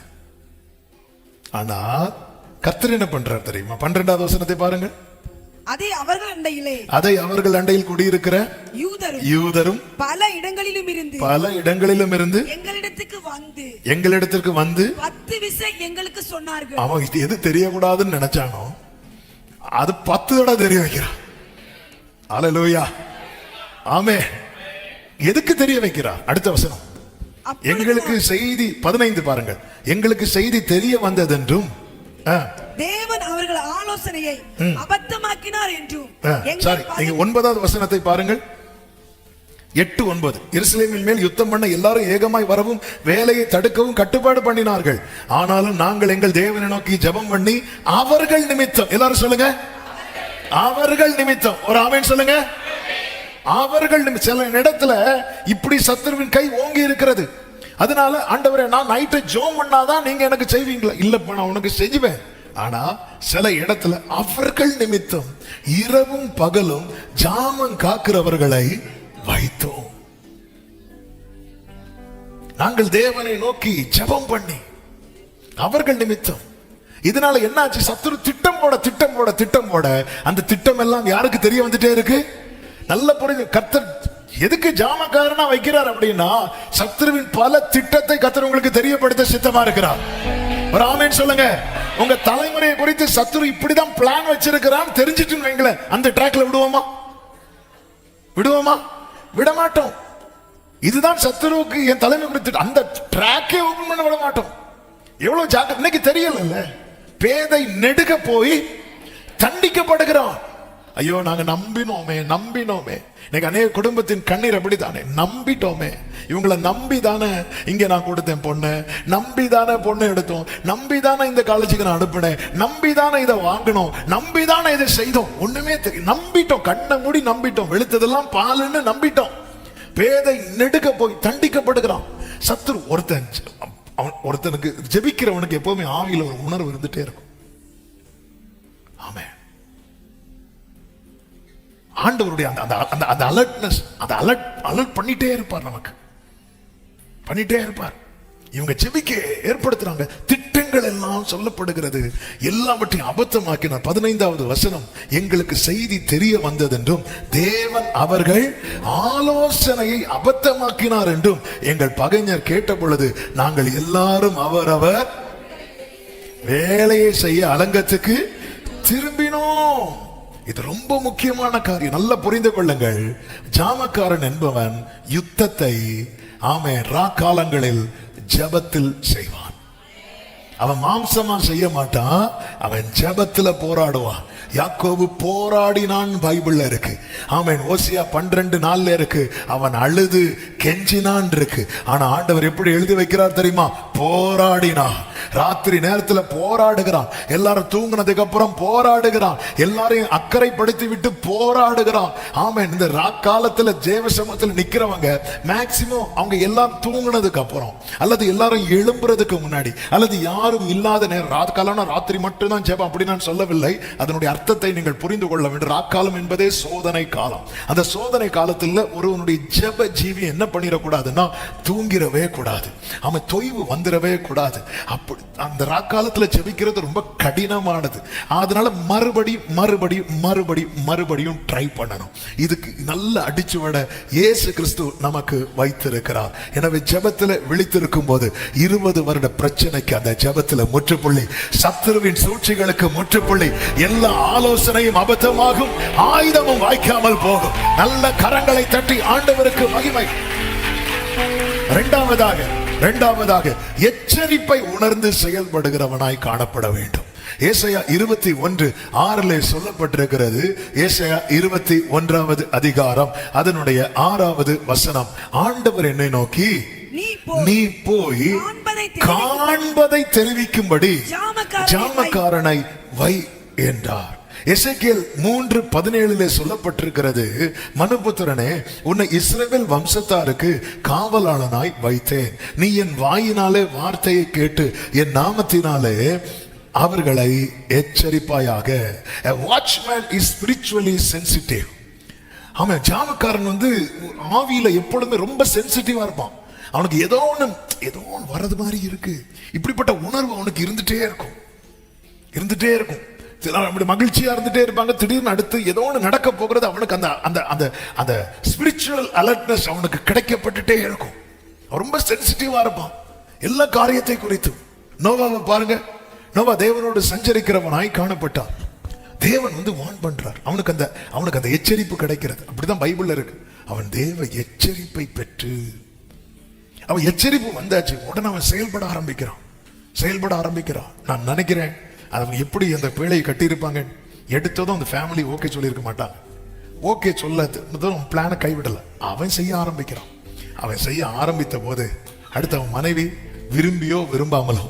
ஆனா கர்த்தர் என்ன பண்றார் தெரியுமா? 12வது வசனத்தை பாருங்க. அதை அவர்கள் அண்டையில் குடியிருக்கிற யூதரும் பல இடங்களிலும் இருந்து எங்களிடத்திற்கு வந்து 10 விசை எங்களுக்கு சொன்னார்கள். அவன் எது தெரியக்கூடாதுன்னு நினைச்சானோ அது 10 தடவை தெரிய வைக்கிறான். அல்லேலூயா, ஆமே. எதுக்கு தெரிய வைக்கிறார்? அடுத்த வசனம், எங்களுக்கு செய்தி 15 பாருங்கள். எங்களுக்கு செய்தி தெரிய வந்ததென்றும் தேவன் அவர்கள் ஆலோசனையை அபத்தமாக்கினார் என்றும். நீங்க 9வது வசனத்தை பாருங்கள். 8-9. எருசலேமின் மேல் யுத்தம் பண்ண எல்லாரும் ஏகமாய் வரவும் வேலையை தடுக்கவும் கட்டுப்பாடு பண்ணினார்கள். ஆனாலும் நாங்கள் எங்கள் தேவனை நோக்கி ஜெபம் பண்ணி அவர்கள் நிமித்தம், எல்லாரும் சொல்லுங்க, அவர்கள் நிமித்தம், ஒரு ஆமென் சொல்லுங்க. அவர்கள் சில இடத்துல இப்படி சத்துருவின் கை ஓங்கி இருக்கிறது. அதனால ஆண்டவரே, நான் நைட்டு ஜெபம் பண்ணாதான் நீங்க எனக்கு செய்வீங்களா? இல்லப்பா, நான் உனக்கு செய்வேன். ஆனா சில இடத்துல அவர்கள் நிமித்தம் இரவும் பகலும் ஜாமம் காக்கிறவர்களை வைத்தோம். நாங்கள் தேவனை நோக்கி ஜெபம் பண்ணி அவர்கள் நிமித்தம். இதனால என்னாச்சு? சத்துரு திட்டம் போட அந்த திட்டம் எல்லாம் யாருக்கு தெரிய வந்துட்டே இருக்கு? நல்ல புரிஞ்சு. கர்த்தர் எதுக்கு ஜாமக்காரனா வைக்கிறார் அப்படின்னா, சத்துருவின் பல திட்டத்தை கர்த்தர் உங்களுக்கு தெரியப்படுத்த சித்தமா இருக்கிறார். ஒரு ஆமென் சொல்லுங்க. உங்க தலைமுறையை குறித்து சத்துரு இப்படிதான் பிளான் வச்சிருக்கிறான் தெரிஞ்சிட்டு வைங்களேன், அந்த ட்ராக்ல விடுவோமா? விட மாட்டோம். இதுதான் சத்துருவுக்கு என் தலைமை குறித்து, அந்த ட்ராக்கே ஓபன் பண்ண விட மாட்டோம். எவ்வளவு ஜாக்கிரதை இன்னைக்கு தெரியல. பேதை நெடுக போய் தண்டிக்கப்படுகிறான். ஐயோ, நாங்க நம்பினோமே. இன்னைக்கு அநேக குடும்பத்தின் கண்ணீர் அப்படித்தானே, நம்பிட்டோமே. இவங்களை நம்பிதானே இங்க நான் கொடுத்தேன் பொண்ணு, நம்பிதானே பொண்ணு எடுத்தோம், நம்பிதானே இந்த காலேஜுக்கு நான் அனுப்பினேன், நம்பிதானே இதை வாங்கணும், நம்பிதானே இதை செய்தோம். ஒண்ணுமே தெரியும், நம்பிட்டோம், கண்ணை மூடி நம்பிட்டோம், வெளுத்ததெல்லாம் பாலுன்னு நம்பிட்டோம். பேதை நெடுக்க போய் தண்டிக்கப்படுகிறான். சத்துரு ஒருத்தனுக்கு ஜெபிக்கிறவனுக்கு எப்பவுமே ஆவியில ஒரு உணர்வு இருந்துட்டே இருக்கும். ஆமே, ஆண்டவருடைய அந்த அலர்ட்னஸ், அந்த அலர்ட் பண்ணிட்டே இருப்பார், நமக்கு பண்ணிட்டே இருப்பார். இவங்க ஜெபிக்க ஏற்படுத்துறாங்க. திட்டங்கள் எல்லாம் சொல்லப்படுகிறது, எல்லாவற்றையும் அபத்தமாக்கினார். 15வது வசனம், எங்களுக்கு செய்தி தெரிய வந்ததென்றும் தேவன் அவர்கள் ஆலோசனையை அபத்தமாக்கினார் என்றும் எங்கள் பகைஞர் கேட்ட பொழுது நாங்கள் எல்லாரும் அவரவர் வேலையை செய்ய அலங்கத்துக்கு திரும்பினோம். இது ரொம்ப முக்கியமான காரியம், நல்லா புரிந்து கொள்ளுங்கள். ஜாமக்காரன் என்பவன் யுத்தத்தை ராக்காலங்களில் ஜெபத்தில் செய்வான். அவன் மாம்சமா செய்ய மாட்டான், அவன் ஜெபத்துல போராடுவான். யாக்கோபு போராடினான் பைபிள்ல இருக்கு. ஆமென். ஓசியா 12:4 இருக்கு, அவன் அழுது கெஞ்சினான் இருக்கு. ஆனா ஆண்டவர் எப்படி எழுதி வைக்கிறார் தெரியுமா? போராடினான். ராத்திரி நேரத்துல போராடுகிறான். எல்லாரும் தூங்கினதுக்கு அப்புறம் போராடுகிறான். எல்லாரையும் அக்கறைப்படுத்தி விட்டு போராடுகிறான். ஆமென். இந்த ராக்காலத்துல தேவசமத்துல நிக்கிறவங்க மேக்சிமம் அவங்க எல்லாம் தூங்கினதுக்கு அப்புறம், அல்லது எல்லாரும் எழும்புறதுக்கு முன்னாடி, அல்லது யாரும் இல்லாத நேரம். ராக்காலம்னா ராத்திரி மட்டும் தான் ஜெபம் அப்படி நான் சொல்லவில்லை. அதனுடைய அர்த்தத்தை நீங்கள் புரிந்து கொள்ள வேண்டும். ராக்காலம் என்பதே சோதனை காலம். அந்த சோதனை காலத்துல ஒருவனுடைய ஜெப ஜீவி என்ன பண்ணிடக்கூடாதுன்னா தூங்கிடவே கூடாது. அவன் தொய்வு வந்துடவே கூடாது. அப்படி அந்த ராக்காலத்துல ஜெபிக்கிறது ரொம்ப கடினமானது. அதனால மறுபடியும் ட்ரை பண்ணணும். இதுக்கு நல்ல அடிச்சுவட இயேசு கிறிஸ்து நமக்கு வைத்திருக்கிறார். எனவே ஜெபத்துல விழித்திருக்கும் போது 20 வருட பிரச்சனைக்கு அந்த ஜெபத்துல முற்றுப்புள்ளி, சத்துருவின் சூழ்ச்சிகளுக்கு முற்றுப்புள்ளி, எல்லா ஆலோசனையும் அபத்தமாகும், ஆயுதமும் வாய்க்காமல் போகும். நல்ல கரங்களை தட்டி ஆண்டவருக்கு மகிமை. இரண்டாவதாக எச்சரிப்பை உணர்ந்து செயல்படுகிறவனாய் காணப்பட வேண்டும். ஏசாயா 21:6 சொல்லப்பட்டிருக்கிறது. ஏசாயா 21 அதிகாரம் அதனுடைய 6வது வசனம். ஆண்டவர் என்னை நோக்கி நீ போய் காண்பதை தெரிவிக்கும்படி ஜாமக்காரனை வை என்றார். எசேக்கியேல் 3:17 சொல்லப்பட்டிருக்கிறது, மனுபுத்திரனே, உன்னை இஸ்ரவேல் வம்சத்தாருக்கு காவலாளனாய் வைத்தேன். நீ என் வாயினாலே வார்த்தையை கேட்டு என் நாமத்தினாலே அவர்களை எச்சரிப்பாயாக. A watchman is spiritually sensitive. அவன் ஜாமக்காரன் ஆவியில எப்பொழுதுமே ரொம்ப சென்சிட்டிவா இருப்பான். அவனுக்கு ஏதோ ஒன்று வர்றது மாதிரி இருக்கு. இப்படிப்பட்ட உணர்வு அவனுக்கு இருந்துட்டே இருக்கும். மகிழ்ச்சியா இருந்துட்டே இருப்பாங்க. திடீர்னு அடுத்து ஏதோ ஒன்று நடக்க போகிறது. அவனுக்கு அந்த ஸ்பிரிச்சுவல் அலர்ட்னஸ் அவனுக்கு கிடைக்கப்பட்டுட்டே இருக்கும். ரொம்ப சென்சிட்டிவா இருப்பான் எல்லா காரியத்தை குறித்தும். நோவாவை பாருங்க. நோவா தேவனோடு சஞ்சரிக்கிறவனாய் காணப்பட்டான். தேவன் வார்ன் பண்றார். அவனுக்கு அந்த எச்சரிப்பு கிடைக்கிறது. அப்படிதான் பைபிள்ல இருக்கு. அவன் தேவ எச்சரிப்பை பெற்று, அவன் எச்சரிப்பு வந்தாச்சு உடனே அவன் செயல்பட ஆரம்பிக்கிறான். நான் நினைக்கிறேன் அவங்க எப்படி அந்த பிள்ளையை கட்டியிருப்பாங்க. எடுத்ததும் அந்த ஃபேமிலி ஓகே சொல்லியிருக்க மாட்டாங்க. ஓகே சொல்ல பிளானை கைவிடல. அவன் செய்ய ஆரம்பிக்கிறான். அவன் செய்ய ஆரம்பித்த போது அடுத்து அவன் மனைவி விரும்பியோ விரும்பாமலோ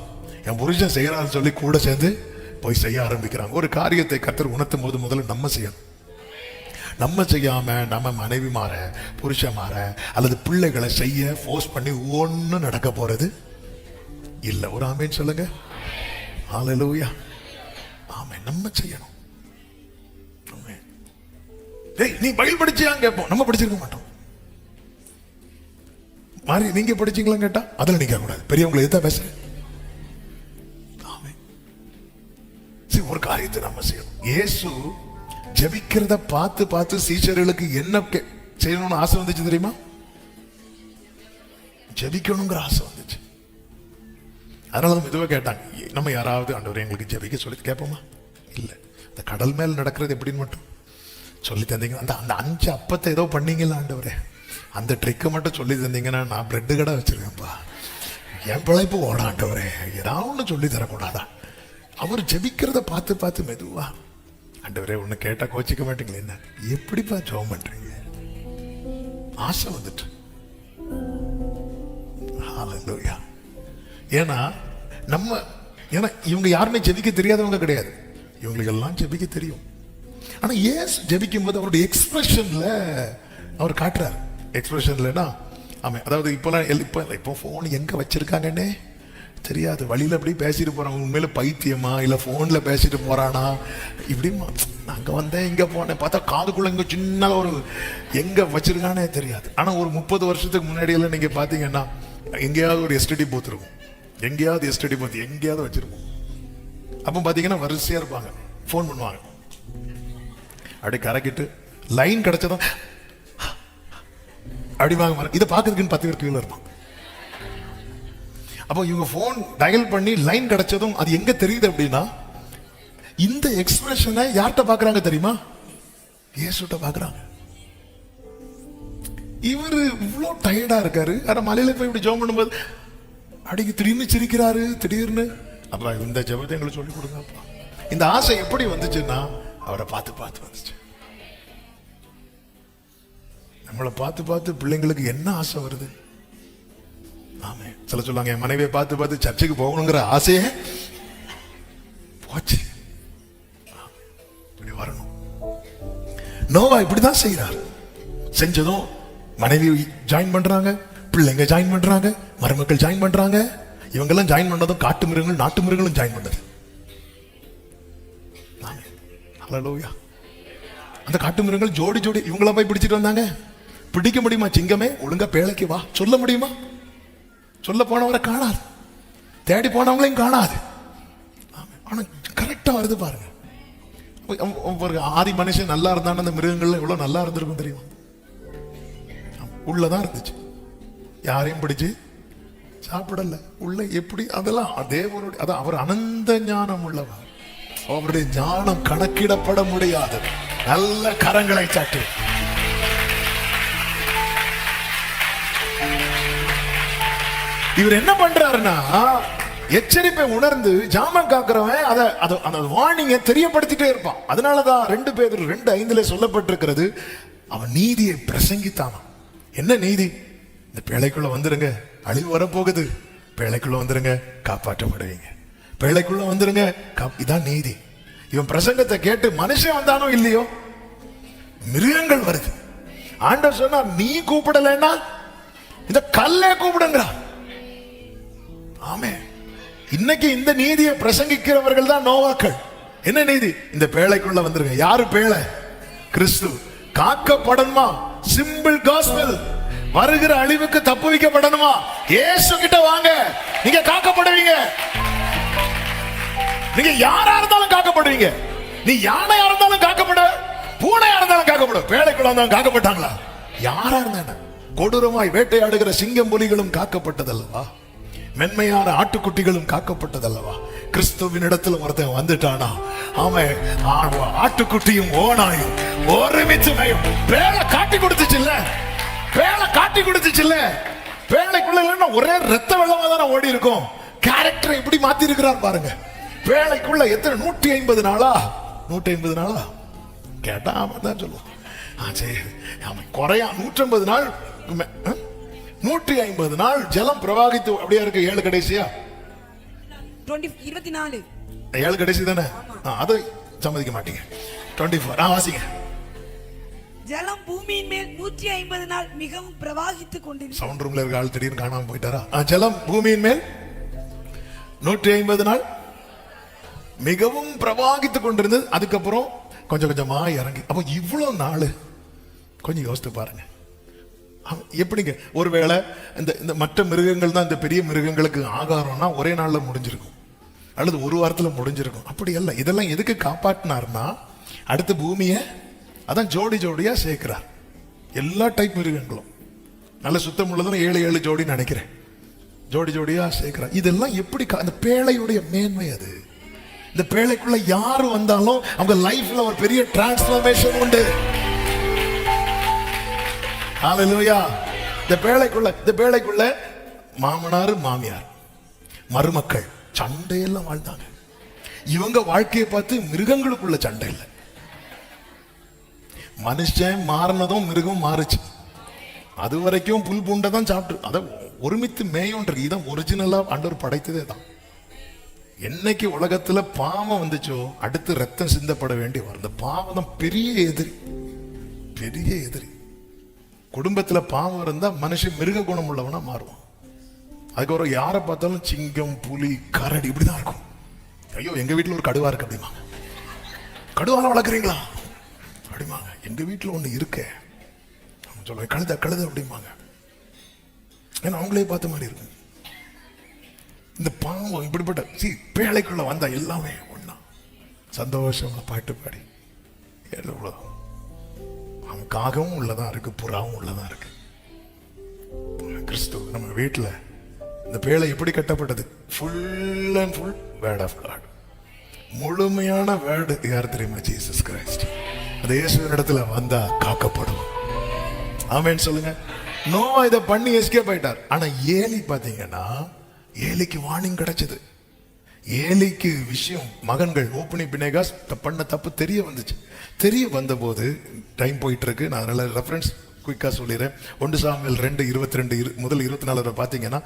என் புருஷன் செய்யறான்னு சொல்லி கூட சேர்ந்து போய் செய்ய ஆரம்பிக்கிறாங்க. ஒரு காரியத்தை கர்த்தர் உணர்த்தும் போது முதல்ல நம்ம செய்யணும். நம்ம செய்யாம நம்ம மனைவி மாற, புருஷன் மாற, அல்லது பிள்ளைகளை செய்ய ஃபோர்ஸ் பண்ணி ஒன்னும் நடக்க போறது இல்ல. ஒரு ஆமேன் சொல்லுங்க. ஹல்லேலூயா. ஆமென். நம்ம செய்யணும். நீ பைபிள் படிச்சியா கேட்போம். நம்ம படிச்சிருக்க மாட்டோம். மாறி நீங்க படிச்சீங்களா கேட்டா அதுல நிக்க கூடாது. பெரியவங்களை எதா பேச. ஒரு காரியத்தை நம்ம செய்யணும். இயேசு ஜெபிக்கிறத பார்த்து சீஷர்களுக்கு என்ன செய்யணும்னு ஆசை வந்துச்சு தெரியுமா? ஜெபிக்கணுங்கிற ஆசை வந்துச்சு. அதனால மெதுவாக கேட்டாங்க. நம்ம யாராவது ஆண்டவரே எங்களுக்கு ஜெபிக்க சொல்லி கேட்போமா? இல்லை. இந்த கடல் மேல் நடக்கிறது எப்படின்னு மட்டும் சொல்லி தந்தீங்க. அந்த 5 அப்பத்தை ஏதோ பண்ணீங்களா ஆண்டவரே, அந்த ட்ரிக்கை மட்டும் சொல்லி தந்தீங்கன்னா நான் பிரெட்டு கடை வச்சிருக்கேன்ப்பா, என் பிழைப்பு ஓட ஆண்டவரே, ஏதாவது ஒன்று சொல்லி தரக்கூடாதா? அவர் ஜெபிக்கிறத பார்த்து மெதுவா, ஆண்டவரே ஒன்று கேட்டா கோச்சிக்க மாட்டீங்களே, என்ன எப்படிப்பா ஜெபம் பண்றீங்க? ஆசை வந்துட்டு. ஹல்லேலூயா. ஏன்னா இவங்க யாருமே ஜெபிக்க தெரியாதவங்க கிடையாது. இவங்களுக்கு எல்லாம் ஜெபிக்க தெரியும். ஆனா ஏன் ஜெபிக்கும் போது அவருடைய எக்ஸ்பிரஷன்ல அவர் காட்டுறாரு. எக்ஸ்பிரஷன்லனா ஆமா, அதாவது இப்போ போன் எங்க வச்சிருக்காங்கன்னே தெரியாது. வழியில அப்படி பேசிட்டு போறாங்க. உண்மையில பைத்தியமா இல்ல போன்ல பேசிட்டு போறானா? இப்படி அங்க வந்தேன் இங்க போனேன் பார்த்தா காதுக்குள்ள இங்க சின்ன ஒரு எங்க வச்சிருக்கானே தெரியாது. ஆனா ஒரு 30 வருஷத்துக்கு முன்னாடி எல்லாம் நீங்க பாத்தீங்கன்னா எங்கேயாவது ஒரு எஸ்டிடி பூத் இருக்கும், எங்கேயாவது எஸ்டிடி பூத் எங்கேயாவது வச்சிருக்கும். அப்போ பாத்தீங்கன்னா வரிசையா இருப்பாங்க, போன் பண்ணுவாங்க, அப்படியே கரைக்கிட்டு லைன் கிடைச்சதும் அப்படி வாங்க. இதை பார்க்கறதுக்குன்னு 10 பேர் கீழே இருப்பாங்க. அப்போ இவங்க போன் டயல் பண்ணி லைன் கிடைச்சதும் அது எங்க தெரியுது அப்படின்னா, இந்த எக்ஸ்பிரஷனை யார்கிட்ட பாக்குறாங்க தெரியுமா? இயேசுட்ட பாக்குறாங்க. இவரு இவ்வளவு டயர்டா இருக்காரு. ஆனா மலையில போய் இப்படி ஜெபம் பண்ணும்போது அடிக்கு திடீர்னு சிரிக்கிறாரு. திடீர்னு அப்பா இந்த ஜெபத்தை எங்களுக்கு சொல்லி கொடுங்கப்பா. இந்த ஆசை எப்படி வந்துச்சுன்னா அவரை பார்த்து வந்துச்சு. நம்மளை பார்த்து பிள்ளைங்களுக்கு என்ன ஆசை வருது? ஆமே. சில சொல்லுவாங்க என் மனைவியை பார்த்து பார்த்து சர்ச்சுக்கு போகணுங்கிற ஆசையே போச்சு. இப்படி வரணும். நோவா இப்படிதான் செய்யறார். செஞ்சதும் மனைவி ஜாயின் பண்றாங்க, பிள்ளைங்க ஜாயின் பண்றாங்க, மருமக்கள் ஜாயின் பண்றாங்க. இவங்கெல்லாம் ஜாயின் பண்ணதும் காட்டு மிருகங்கள் நாட்டு மிருகங்களும் ஜாயின் பண்ணது. ஹல்லேலூயா. அந்த காட்டு மிருகங்கள் ஜோடி ஜோடி இவங்கள போய் பிடிச்சிட்டு வந்தாங்க. பிடிக்க முடியுமா? சிங்கமே ஒழுங்கா பேழைக்கு வா சொல்ல முடியுமா? சொல்ல போனவரை காணாது, தேடி போனவங்களையும் காணாது. ஆனா கரெக்டா வருது பாருங்க. ஒரு ஆதி மனுஷன் நல்லா இருந்தான்னு அந்த மிருகங்கள்ல எவ்வளவு நல்லா இருந்திருக்கும் தெரியுமா? உள்ளதான் இருந்துச்சு, யாரையும் பிடிச்சு சாப்பிடல. உள்ள எப்படி அதெல்லாம் தேவனுடைய, அதான் அவர் அனந்த ஞானம் உள்ளவர். அவருடைய ஞானம் கணக்கிடப்பட முடியாது. நல்ல கரங்களை சாட்டி இவர் என்ன பண்றாருன்னா, எச்சரிப்பை உணர்ந்து ஜாமம் காக்கிறவன் அந்த வார்னிங்கை தெரியப்படுத்திட்டே இருப்பான். அதனாலதான் 2 பேதுரு 2:5 சொல்லப்பட்டிருக்கிறது, அவன் நீதியை பிரசங்கித்தானா. என்ன நீதி? இந்த பேழைக்குள்ள வந்துருங்க, அழிவு வரப்போகுது, பேழைக்குள்ள வந்துருங்க, காப்பாற்றப்படுவீங்க, பேழைக்குள்ள வந்துருங்க, இதான் நீதி. இவன் பிரசங்கத்தை கேட்டு மனுஷன் வந்தானோ இல்லையோ, மிருகங்கள் வருது. ஆண்டவர் சொன்னா நீ கூப்பிடலன்னா இந்த கல்லே கூப்பிடுங்க. ஆமே. இன்னைக்கு இந்த நீதியை பிரசங்கிக்கிறவர்கள் தான் நோவாக்கள். என்ன நீதி? இந்த பேழைக்குள்ள வந்துருங்க. யாரு பேழை? கிறிஸ்து. காக்கப்படணுமா? Simple gospel. வருகிற அழிவுக்கு தப்பு வைக்கப்படணுமா? இயேசு கிட்ட வாங்க, நீங்க காக்கப்படுவீங்க. நீங்க யாரா இருந்தாலும் காக்கப்படுவீங்க. நீ யானையா இருந்தாலும் காக்கப்பட, பூனையா இருந்தாலும் காக்கப்படும். பேழைக்குள்ள வந்தாலும் காக்கப்பட்டாங்களா? யாரா இருந்தா? கொடூரமாய் வேட்டையாடுகிற சிங்கம் புலிகளும் காக்கப்பட்டதல்லவா? மென்மையான ஆட்டுக்குட்டிகளும் காக்கப்பட்டதல்லவா? கிறிஸ்துவின் இடத்துல ஒருத்தன் வந்துட்டானா, அவன் ஆட்டுக்குட்டியும் ஓனாயும் ஒருமிச்சு மேயும். பேழை காட்டி கொடுத்துச்சு இல்ல, பேழை காட்டி கொடுத்துச்சு இல்ல. பேழைக்குள்ள ஒரே ரத்த வெள்ளமா தானே ஓடி இருக்கும். கேரக்டரை எப்படி மாத்தி இருக்கிறார் பாருங்க. பேழைக்குள்ள எத்தனை 150 நாளா? 150 நாளா கேட்டா அவன் தான் சொல்லுவான். சரி, அவன் குறையா 150 நாள் 150 நாள் ஜலம் பிரவாகித்து அப்படியே இருக்கு. 7 கடைசியா 24 7 கடைசி தானே? அதை சம்மதிக்க மாட்டீங்க. 24 வாசிங்க. ஜலம் பூமியின் மேல் 150 நாள் மிகவும் பிரவாகித்துக் கொண்டிருந்தது. சவுண்ட் ரூம்ல இருக்க ஆள் திடீர்னு காணாம போயிட்டாரா? ஜலம் பூமியின் மேல் 150 நாள் மிகவும் பிரவாகித்துக் கொண்டிருந்தது. அதுக்கப்புறம் கொஞ்சம் கொஞ்சமா இறங்கி. அப்போ இவ்வளவு நாள் கொஞ்சம் யோசித்து பாருங்க. எப்படிங்க? ஒருவேளை இந்த மற்ற மிருகங்கள் தான் இந்த பெரிய மிருகங்களுக்கு ஆகாரம்னா ஒரே நாள்ல முடிஞ்சிருக்கும், அல்லது ஒரு வாரத்துல முடிஞ்சிருக்கும். அப்படி அல்ல. இதெல்லாம் எதுக்கு காப்பாற்றினார்னா, அடுத்த பூமியை அதான் ஜோடி ஜோடியா சேர்க்கிறார். எல்லா டைப் மிருகங்களும் நல்ல சுத்தம் உள்ளதும் 7 ஜோடின்னு நினைக்கிறேன், ஜோடி ஜோடியா சேர்க்கிறார். இதெல்லாம் எப்படி? அந்த பேழையுடைய மேன்மை அது. இந்த பேழைக்குள்ள யாரு வந்தாலும் அவங்க லைஃப்ல ஒரு பெரிய டிரான்ஸ்ஃபர்மேஷன் உண்டு. ஹல்லேலூயா. இந்த பேழைக்குள்ள மாமனார் மாமியார் மருமக்கள் சண்டையெல்லாம் வாழ்ந்தாங்க. இவங்க வாழ்க்கையை பார்த்து மிருகங்களுக்குள்ள சண்டை இல்லை. மனுஷன் மாறினதும் மிருகம் மாறுச்சு. அது வரைக்கும் புல் பூண்டை தான் சாப்பிட்டு அதை ஒருமித்து மேயோன்றது. இதான் ஒரிஜினலா ஆண்டவர் படைத்ததே தான். என்னைக்கு உலகத்துல பாவம் வந்துச்சோ அடுத்து ரத்தம் சிந்தப்பட வேண்டி வரும். இந்த பாவம் தான் பெரிய எதிரி, பெரிய எதிரி. குடும்பத்துல பாவம் இருந்தா மனுஷன் மிருக குணம் உள்ளவனா மாறுவான். அதுக்கப்புறம் யாரை பார்த்தாலும் சிங்கம் புலி கரடி இப்படிதான் இருக்கும். ஐயோ எங்க வீட்டுல ஒரு கடுவா இருக்கு அப்படிமாங்க. கடுவாலாம் வளர்க்குறீங்களா அப்படிமாங்க. எங்க வீட்டுல ஒண்ணு இருக்க சொல்லுவேன், கழுத கழுத அப்படிமாங்க. ஏன்னா அவங்களே பார்த்த மாதிரி இருக்கும். இந்த பாவம் இப்படிப்பட்ட பேழைக்குள்ள வந்தா எல்லாமே ஒண்ணா சந்தோஷமா பாட்டு பாடி எவ்வளவு. அவன் காகவும் உள்ளதான் இருக்கு, புறாவும் உள்ளதான் இருக்கு. கிறிஸ்து நம்ம வீட்டுல இந்த பேழை எப்படி கட்டப்பட்டது? Full and full word of God. முழுமையான வேர்டு யார் தெரியுமா? Jesus Christ. அந்த இயேசுவின் இடத்துல வந்தா காக்கப்படும். ஆமென் சொல்லுங்க. நோவா இதை பண்ணி எஸ்கேப் ஆயிட்டார். ஆனா ஏலி பாத்தீங்கன்னா, ஏலிக்கு வார்னிங் கிடைச்சது. ஏலிக்கு விஷயம், மகன்கள் ஓப்பனி பினேகாஸ் பண்ண தப்பு தெரிய வந்துச்சு. தெரிய வந்த போது டைம் போயிட்டு இருக்கு, நான் அதனால ரெஃபரன்ஸ் குயிக்கா சொல்லிடுறேன். 1 சாமுவேல் 2:22 முதல் 24 பார்த்தீங்கன்னா,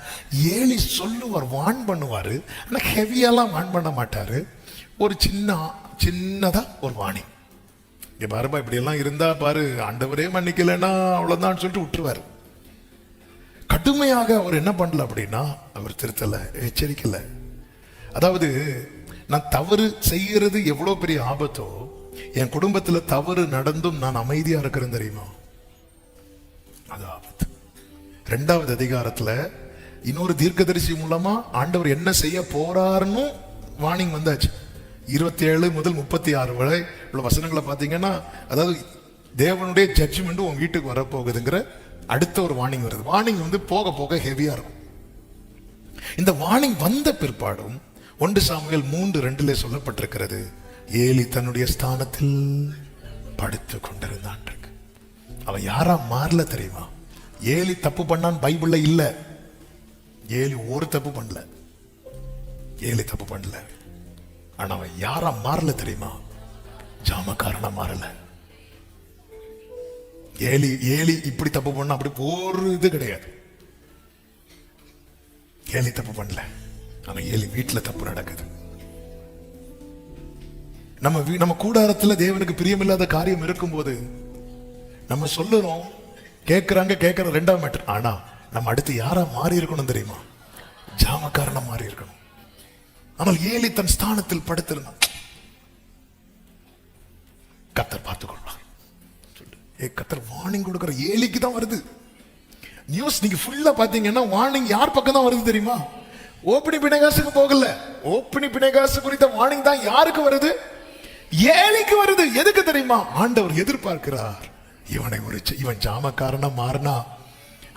ஏலி சொல்லுவார், வான் பண்ணுவாரு, ஆனா ஹெவியாலாம் வான் பண்ண மாட்டாரு. ஒரு சின்னதா ஒரு வார்னிங், இங்க பாருப்பா இப்படி எல்லாம் இருந்தா பாரு, ஆண்டவரே மன்னிக்கலன்னா அவ்வளவுதான் சொல்லிட்டு விட்டுருவாரு. கடுமையாக அவர் என்ன பண்ணல அப்படின்னா, அவர் திருத்தல, எச்சரிக்கல. அதாவது நான் தவறு செய்யறது எவ்வளவு பெரிய ஆபத்தோ, என் குடும்பத்துல தவறு நடந்தும் நான் அமைதியா இருக்கிறேன் தெரியுமா, அது ஆபத்து. 2வது அதிகாரத்துல இன்னொரு தீர்க்கதரிசி மூலமா ஆண்டவர் என்ன செய்ய போறாருன்னு வார்னிங் வந்தாச்சு. 27 முதல் 36 வரை உள்ள வசனங்களை பார்த்தீங்கன்னா, அதாவது தேவனுடைய ஜட்ஜ்மெண்ட் உன் வீட்டுக்கு வரப்போகுதுங்கிற அடுத்த ஒரு வார்னிங் வருது. வார்னிங் வந்து போக போக ஹெவியா இருக்கும். இந்த வார்னிங் வந்த பிற்பாடும் 1 சாமுவேல் 3:2 சொல்லப்பட்டிருக்கிறது, ஏலி தன்னுடைய ஸ்தானத்தில் படுத்து கொண்டிருந்தான். அவன் யாரா மாறல தெரியுமா? ஏலி தப்பு பண்ணான் பைபிள்ல இல்ல. ஏலி ஒரு தப்பு பண்ணல, ஏலி தப்பு பண்ணல. ஆனா அவன் யாரா மாறல தெரியுமா? ஜாமக்காரனா மாறல. ஏலி இப்படி தப்பு பண்ண அப்படி ஒரு இது கிடையாது. ஏலி தப்பு பண்ணல, ஆனா ஏலி வீட்டுல தப்பு நடக்குது. நம்ம கூடாரத்துல தேவனுக்கு பிரியமில்லாத காரியம் இருக்கும்போது நம்ம சொல்லுறோம், கேட்கறாங்க, கேட்கற 2வது மேட்டர். ஆனா நம்ம அடுத்து யாரா மாறி இருக்கணும் தெரியுமா? ஜாமக்காரனா மாறி இருக்கணும். ஆனால் ஏலி தன் ஸ்தானத்தில் படுத்திருந்தான். கர்த்தர் பார்த்துக்கொள்வார். கர்த்தர் வார்னிங் கொடுக்கிற ஏலிக்கு தான் வருது நியூஸ். நீங்க ஃபுல்லா பாத்தீங்கன்னா வார்னிங் யார் பக்கம் தான் வருது தெரியுமா? ஓப்பனி பிணைகாசுக்கு போகல. ஓப்பனி பிணைகாசு குறித்த வார்னிங் தான் யாருக்கு வருது? ஏலிக்கு வருது. எதுக்கு தெரியுமா? ஆண்டவர் எதிர்பார்க்கிறார், இவன் ஜாமக்காரனா மாறினா,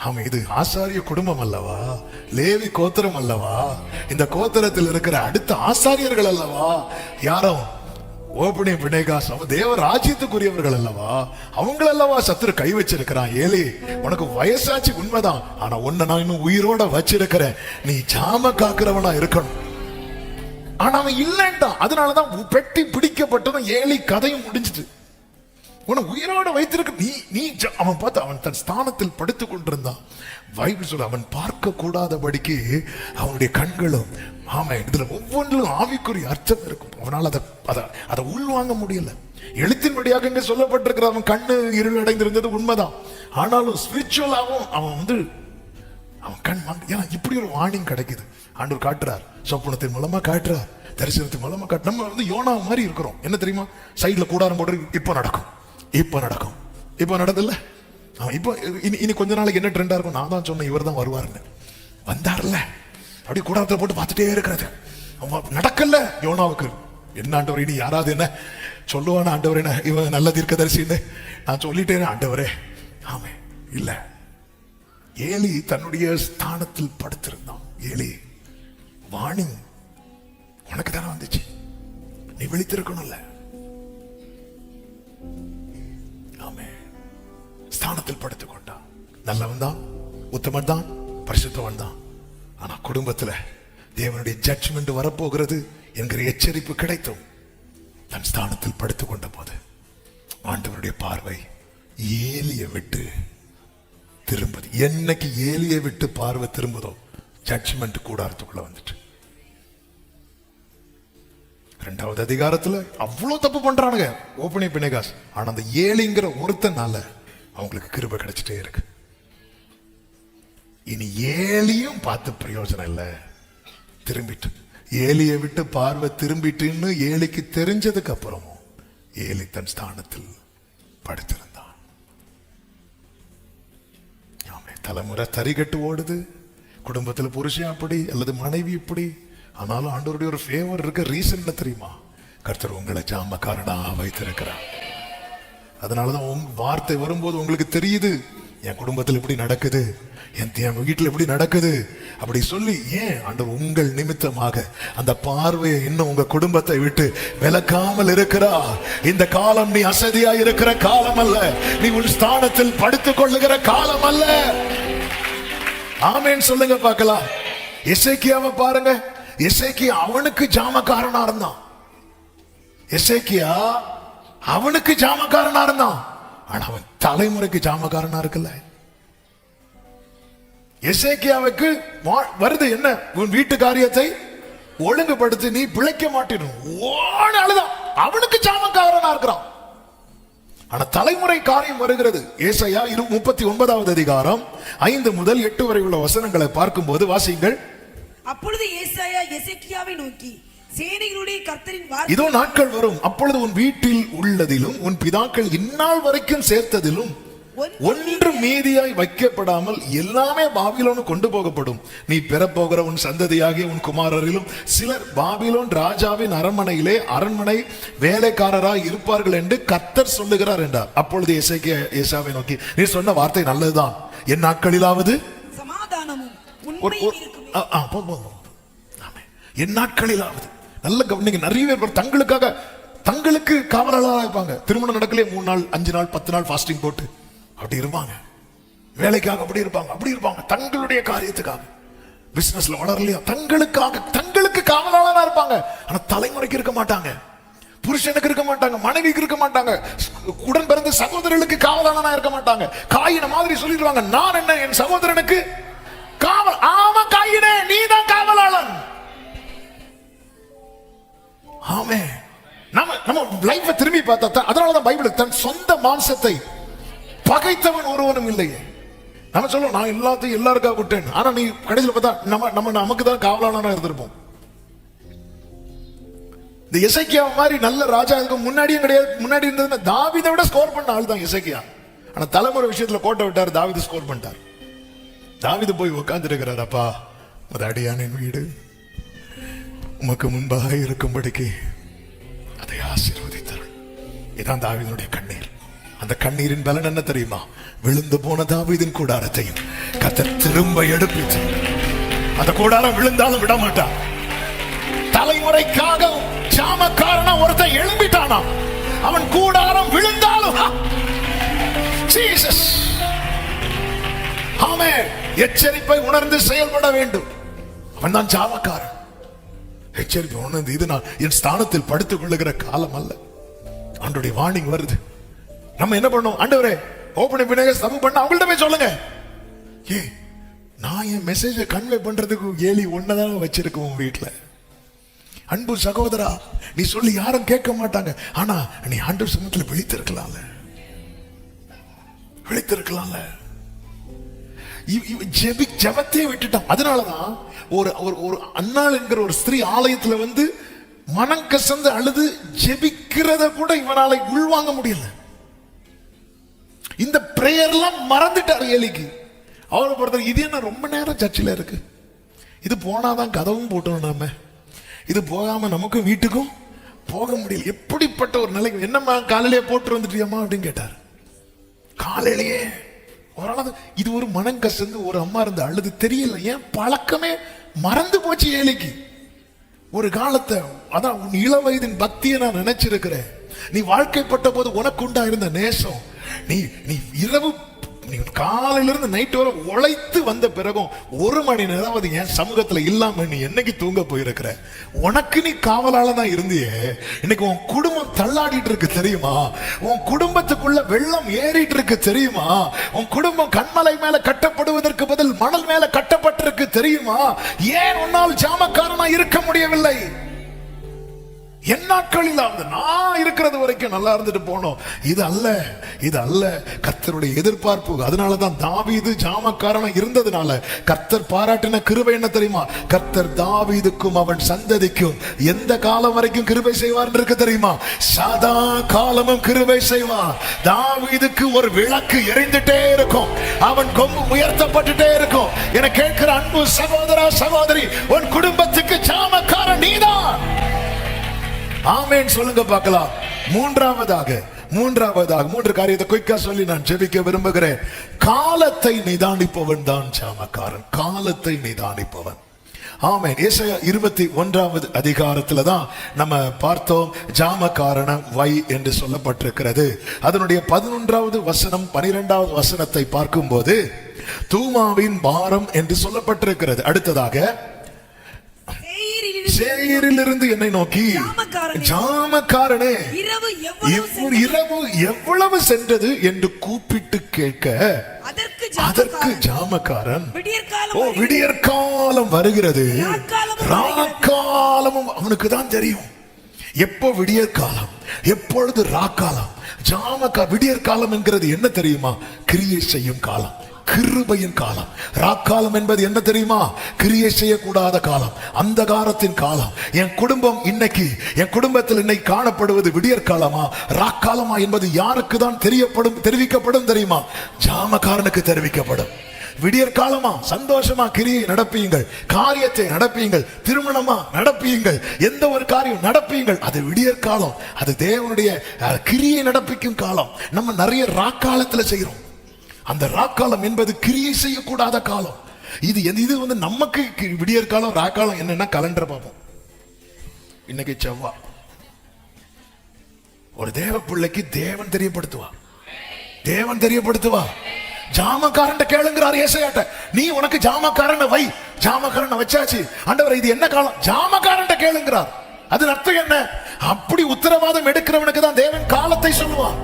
அவன் இது ஆசாரிய குடும்பம் அல்லவா, லேவி கோத்திரம் அல்லவா, இந்த கோத்திரத்தில் இருக்கிற அடுத்த ஆசாரியர்கள் அல்லவா, யாரோ ஓபனி பிணைகாஸ், அவன் தேவ ராஜ்யத்துக்குரியவர்கள் அல்லவா, அவங்களல்லவா சத்துரு கை வச்சிருக்கிறான். ஏலி, உனக்கு வயசாச்சு உண்மைதான், ஆனா உன்னை நான் இன்னும் உயிரோட வச்சிருக்கிறேன், நீ ஜாம காக்கிறவனா இருக்கணும். ஆனா அவன் இல்லைன்ட்டான். அதனாலதான் பெட்டி பிடிக்கப்பட்டதும் ஏலி கதையும் முடிஞ்சிட்டு. உன்னை உயிரோட வைத்திருக்க நீ அவன் பார்த்து அவன் தன் ஸ்தானத்தில் படுத்துக் கொண்டிருந்தான். பைபிள் சொல்ல, அவன் பார்க்க கூடாதபடிக்கு அவனுடைய கண்களும், ஆமா, இதுல ஒவ்வொன்றிலும் ஆவிக்குரிய அர்த்தம் இருக்கும். அவனால் அதை உள்வாங்க முடியல. எழுத்தின்படியாக இங்க சொல்லப்பட்டிருக்கிற அவன் கண்ணு இருள் அடைந்திருந்தது உண்மைதான். ஆனாலும் ஸ்பிரிச்சுவலாகவும் அவன் கண் ஏன்னா இப்படி ஒரு வார்னிங் கிடைக்குது. ஆண்டவர் காட்டுறார், சொப்பனத்தின் மூலமா காட்டுறார், தரிசனத்தின் மூலமா காட்டு. நம்ம வந்து யோனா மாதிரி இருக்கிறோம். என்ன தெரியுமா? சைட்ல கூடாரம் போட்டு இப்ப நடந்ததில்ல. இப்போ இனி கொஞ்ச நாளைக்கு என்ன ட்ரெண்டா இருக்கும்? நான் தான் சொன்னேன் இவர் தான் வருவாருன்னு. வந்தார்ல, அப்படி கூடாரத்தில் போட்டு பார்த்துட்டே இருக்கிறது. நடக்கல யோனாவுக்கு. என்ன ஆண்டவர், இனி யாராவது என்ன சொல்லுவானா? ஆண்டவர் என்ன இவன் நல்ல தீர்க்கதரிசின்னு நான் சொல்லிட்டேன் ஆண்டவரே. ஆமே இல்ல, ஏலி தன்னுடைய ஸ்தானத்தில் படுத்திருந்தான். ஏலி, வார்னிங் உனக்கு தானே வந்துச்சு, நீ விழித்திருக்கணும்ல. ஆமே, ஸ்தானத்தில் படுத்துக் கொண்டான். நல்லவன் தான், உத்தமன் தான், பரிசுத்தவன் தான். ஆனா குடும்பத்துல தேவனுடைய ஜட்ஜ்மெண்ட் வரப்போகிறது என்கிற எச்சரிப்பு கிடைத்தும் தன் ஸ்தானத்தில் படுத்துக் கொண்ட போது ஆண்டவருடைய பார்வை ஏலியை விட்டு திரும்புது. என்னைக்கு ஏலியை விட்டு பார்வை திரும்புதோ ஜட்ஜ்மெண்ட் கூடாரத்துக்குள்ள வந்துட்டு. 2வது அதிகாரத்துல அவ்வளவு தப்பு பண்றானுங்க ஓபனி பிணைகாஸ். ஆனா அந்த ஏலிங்கிற ஒருத்தனால அவங்களுக்கு கிருபை கிடைச்சிட்டே இருக்கு. இனி ஏலியும் பார்த்து பிரயோஜனம் இல்ல. திரும்பிட்டு ஏலியை விட்டு பார்வை திரும்பிட்டுன்னு ஏலிக்கு தெரிஞ்சதுக்கு அப்புறமும் ஏலி தன் ஸ்தானத்தில் படுத்திருந்தான். தலைமுறை தறிகட்டு ஓடுது. குடும்பத்தில் புருஷன் அப்படி அல்லது மனைவி இப்படி. ஆனாலும் ஆண்டவருடைய ஒரு ஃபேவர் இருக்க. ரீசன் என்ன தெரியுமா? கர்த்தர் உங்களை ஜாமக்காரனா வைத்திருக்கிறார். அதனாலதான் உங்க வார்த்தை வரும்போது உங்களுக்கு தெரியுது, என் குடும்பத்தில் இப்படி நடக்குது, என் வீட்டில் இப்படி நடக்குது அப்படி சொல்லி. ஏன் ஆண்டவர் உங்கள் நிமித்தமாக அந்த பார்வையை இன்னும் உங்க குடும்பத்தை விட்டு விலக்காமல் இருக்கிறா. இந்த காலம் நீ அசதியா இருக்கிற காலம் அல்ல, நீ உன் ஸ்தானத்தில் படுத்துக் கொள்ளுகிற காலம் அல்ல. ஆமேன் சொல்லுங்க பார்க்கலாம். எசேக்கியாவை பாருங்க. எசேக்கியா அவனுக்கு ஜாமக்காரனா இருந்தான். எசேக்கியா அவனுக்கு ஜாமக்காரனா இருந்தான். ஆனா அவன் தலைமுறைக்கு ஜாமக்காரனா இருக்குல்ல. எசேக்கியாவுக்கு வருது என்ன, உன் வீட்டு காரியத்தை ஒழுங்குபடுத்தி நீ பிழைக்க மாட்டேன் அழுதான். அவனுக்கு ஜாமக்காரனா இருக்கிறான். ஆனா தலைமுறை காரியம் வருகிறது. ஏசாயா 39வது அதிகாரம் 5 முதல் 8 வரை உள்ள வசனங்களை பார்க்கும்போது வாசியுங்கள். அப்பொழுது ஏசாயா எசேக்கியாவை நோக்கி, சேனைகளுடைய கர்த்தரின் வார்த்தை, இதோ நாட்கள் வரும், அப்பொழுது உன் வீட்டில் உள்ளதிலும் உன் பிதாக்கள் இந்நாள் வரைக்கும் சேர்த்ததிலும் ஒன்று மீதியாய் வைக்கப்படாமல் எல்லாமே பாபிலோனு கொண்டு போகப்படும். நீ பெறப்போகிற உன் சந்ததியாகிய உன் குமாரரிலும் சிலர் பாபிலோன் ராஜாவின் அரண்மனையிலே அரண்மனை வேலைக்காரராய் இருப்பார்கள் என்று கர்த்தர் சொல்லுகிறார் என்றார். அப்பொழுது ஏசாவை நோக்கி, நீ சொன்ன வார்த்தை நல்லதுதான், என் நாட்களிலாவது சமாதானமும் உண்மையும் இருக்குமே. என் நாட்களிலாவது. நல்ல கவனிங்க, நிறைய பேர் தங்களுக்கு காவலாளராக இருப்பாங்க. திருமணம் நடக்கலே 3 நாள் 5 நாள் 10 நாள் ஃபாஸ்டிங் போட்டு அப்படி இருப்பாங்க. வேலைக்காக அப்படி இருப்பாங்க. தங்களுடைய காரியத்துக்காக, பிசினஸ்ல வளரலையா தங்களுக்கு காவலாளனா இருப்பாங்க. ஆனா தலைமுறைக்கு இருக்க மாட்டாங்க, புருஷனுக்கு இருக்க மாட்டாங்க, மனைவிக்கு இருக்க மாட்டாங்க, உடன் பிறந்த சகோதரர்களுக்கு காவலாளனா இருக்க மாட்டாங்க. காயின மாதிரி சொல்லிடுவாங்க, நான் என்ன என் சகோதரனுக்கு காவல். ஆமா காயினே, நீதான் காவலாளன். ஆமே, நம்ம லைஃபை திரும்பி பார்த்தா, அதனாலதான் பைபிள் தன் சொந்த மாம்சத்தை பகைத்தவன் ஒருவனும் இல்லையே. நம்ம சொல்லுவோம், நான் எல்லாத்தையும் எல்லாருக்காக விட்டேன். ஆனா நீ கடைசியில் பார்த்தா நமக்கு தான் காவலாளனா இருந்திருப்போம். இந்த எசேக்கியா மாதிரி நல்ல ராஜா முன்னாடியும் கிடையாது. முன்னாடி இருந்ததுன்னா தாவீதை விட ஸ்கோர் பண்ண ஆள் தான் எசேக்கியா. ஆனா தலைமுறை விஷயத்துல கோட்டை விட்டார், தாவீது ஸ்கோர் பண்ணிட்டார். தாவீது போய் உட்கார்ந்து இருக்கிறார். அப்பா, அது அடியானின் வீடு உமக்கு முன்பாக இருக்கும்படிக்கு அதை ஆசீர்வதித்தார். இதான் தாவீதுடைய கண்ணீர். அந்த கண்ணீரின் பலன் என்ன தெரியுமா? விழுந்து போன தாவீதின் கூடாரத்தையும் கர்த்தர் திரும்ப எடுப்பிச்சு. அந்த கூடாரம் விழுந்தாலும் விட மாட்டான். தலைமுறைக்காக ஜாமக்காரனா ஒருத்தன் எழும்பிட்டானா, அவன் கூடாரம் விழுந்தாலும் ஜீசஸ். ஆமென். எச்சரிப்பை உணர்ந்து செயல்பட வேண்டும். அவன் தான் ஜாமக்காரன். எச்சரிப்பை உணர்ந்து, இது நான் என் ஸ்தானத்தில் படுத்துக் கொள்ளுகிற காலம் அல்ல. ஆண்டவருடைய வார்னிங் வருது. நம்ம என்ன பண்ணோம்? ஆண்டவரே ஓபன் பண்ண சமம் பண்ண அவங்கள்ட்ட போய் சொல்லுங்க. நான் என் மெசேஜை கன்வே பண்றதுக்கு ஏலி ஒன்னதான் வச்சிருக்கேன் உன் வீட்டுல. அன்பு சகோதரா, நீ சொல்லி யாரும் கேட்க மாட்டாங்க. ஆனா நீ ஆண்டவர் சமூகத்தில் விழித்திருக்கலாம்ல. ஜெபத்தையே விட்டுட்டான். அதனாலதான் ஒரு அன்னாள் என்கிற ஒரு ஸ்திரீ ஆலயத்துல வந்து மனம் கசந்து அழுது ஜெபிக்கிறத கூட இவனால உள்வாங்க முடியல. இந்த பிரேயர்லாம் மறந்துட்டார் ஏலிக்கு. அவரை பொறுத்த இது என்ன ரொம்ப நேரம் சர்ச்சில் இருக்கு, இது போனாதான் கதவும் போட்டோம், நாம இது போகாம நமக்கும் வீட்டுக்கும் போக முடியல. எப்படிப்பட்ட ஒரு நிலைக்கு, என்னம்மா காலையிலேயே போட்டு வந்துட்டியம்மா அப்படின்னு கேட்டார். காலையிலேயே ஒரு இது ஒரு மனம் கசந்து ஒரு அம்மா இருந்து அழுது தெரியல. ஏன் பழக்கமே மறந்து போச்சு ஏலிக்கு. ஒரு காலத்தை, அதான் உன் இள வயதின் பக்தியை நான் நினைச்சிருக்கிறேன். நீ வாழ்க்கைப்பட்ட போது உனக்கு உண்டா இருந்த நேசம், நீ இரவு நீ காலையிலிருந்து நைட் வரை உழைத்து வந்த பிறகும் 1 மணி நேரம் அது என் சமூகத்துல இல்லாம நீ என்னைக்கு தூங்க போயிருக்கிற? உனக்கு நீ காவலால தான் இருந்தியே. இன்னைக்கு உன் குடும்பம் தள்ளாடிட்டு இருக்கு தெரியுமா? உன் குடும்பத்துக்குள்ள வெள்ளம் ஏறிட்டு இருக்கு தெரியுமா? உன் குடும்பம் கண்மலை மேல கட்டப்படுவதற்கு பதில் மணல் மேல கட்டப்பட்டிருக்கு தெரியுமா? ஏன் உன்னால் ஜாமக்காரனா இருக்க முடியவில்லை? என் நாட்களில் நான் இருக்கிறது வரைக்கும் நல்லா இருந்துட்டு போனோம். இது அல்ல கர்த்தருடைய எதிர்பார்ப்பு. அதனாலதான் தாவீது ஜாமக்காரனா இருந்ததுனால கர்த்தர் பாராட்டின கிருபை என்ன தெரியுமா? கர்த்தர் தாவீதுக்கும் அவன் சந்ததிக்கும் எந்த காலம் வரைக்கும் கிருபை செய்வார் இருக்கு தெரியுமா? சதா காலமும் கிருபை செய்வார். தாவீதுக்கு ஒரு விளக்கு எரிந்துட்டே இருக்கும், அவன் கொம்பு உயர்த்தப்பட்டுட்டே இருக்கும். என கேட்கிற அன்பு சகோதரா சகோதரி, உன் குடும்பத்துக்கு ஜாமக்காரன் நீதான். ஆமென் சொல்லுங்க பார்க்கலாம். மூன்றாவதாக 3 காரியத்தை குயிக்கா சொல்லி நான் ஜெபிக்க விரும்புகிறேன். காலத்தை நிதானிப்பவன் தான் ஜாமக்காரன். காலத்தை நிதானிப்பவன். ஆமென். ஏசாயா 21வது அதிகாரத்துல தான் நம்ம பார்த்தோம் ஜாமக்காரன வை என்று சொல்லப்பட்டிருக்கிறது. அதனுடைய 11வது வசனம் 12வது வசனத்தை பார்க்கும்போது தூமாவின் பாரம் என்று சொல்லப்பட்டிருக்கிறது. அடுத்ததாக சேயரிலிருந்து என்னை நோக்கி, ஜாமக்காரனே இரவு எவ்வளவு சென்றது என்று கூப்பிட்டு கேட்க, அதற்கு ஜாமக்காரன், விடியற்காலம் வருகிறது, ராக்காலமும் அவனுக்கு தான் தெரியும். எப்போ விடியற்காலம், எப்பொழுது ராக்காலம். விடியற்காலம் என்கிறது என்ன தெரியுமா? கிரியை செய்யும் காலம், கிருபையின் காலம். ராக்காலம் என்பது என்ன தெரியுமா? கிரியை செய்யக்கூடாத காலம், அந்த காலத்தின் காலம். என் குடும்பம் இன்னைக்கு, என் குடும்பத்தில் இன்னைக்கு காணப்படுவது விடியற்காலமா ராக்காலமா என்பது யாருக்கு தான் தெரிவிக்கப்படும் தெரியுமா? ஜாமக்காரனுக்கு தெரிவிக்கப்படும். விடியற்காலமா சந்தோஷமா கிரியை நடப்பீங்கள், காரியத்தை நடப்பீங்கள், திருமணமா நடப்பீங்கள், எந்த ஒரு காரியம் நடப்பீங்கள். அது விடியற்காலம், அது தேவனுடைய கிரியை நடப்பிக்கும் காலம். நம்ம நிறைய ராக்காலத்துல செய்யறோம். அந்த ராக்காலம் என்பது கிரியை செய்யக்கூடாத காலம். இது வந்து நமக்கு விடியற்காலம் ராக்காலம் என்னன்னா கலண்டர் பார்ப்போம். இன்னைக்கு செவ்வாய். ஒரு தேவ பிள்ளைக்கு தேவன் தெரியப்படுத்துவா. ஜாமக்காரன் கேளுங்கிறார் ஏசாயாட்ட. நீ உனக்கு ஜாமக்காரனை வை, ஜாமக்காரனை வச்சாச்சு. ஆண்டவரே இது என்ன காலம்? ஜாமக்காரன் கேளுங்கிறார். அது அர்த்தம் என்ன? அப்படி உத்தரவாதம் எடுக்கிறவனுக்கு தான் தேவன் காலத்தை சொல்லுவார்.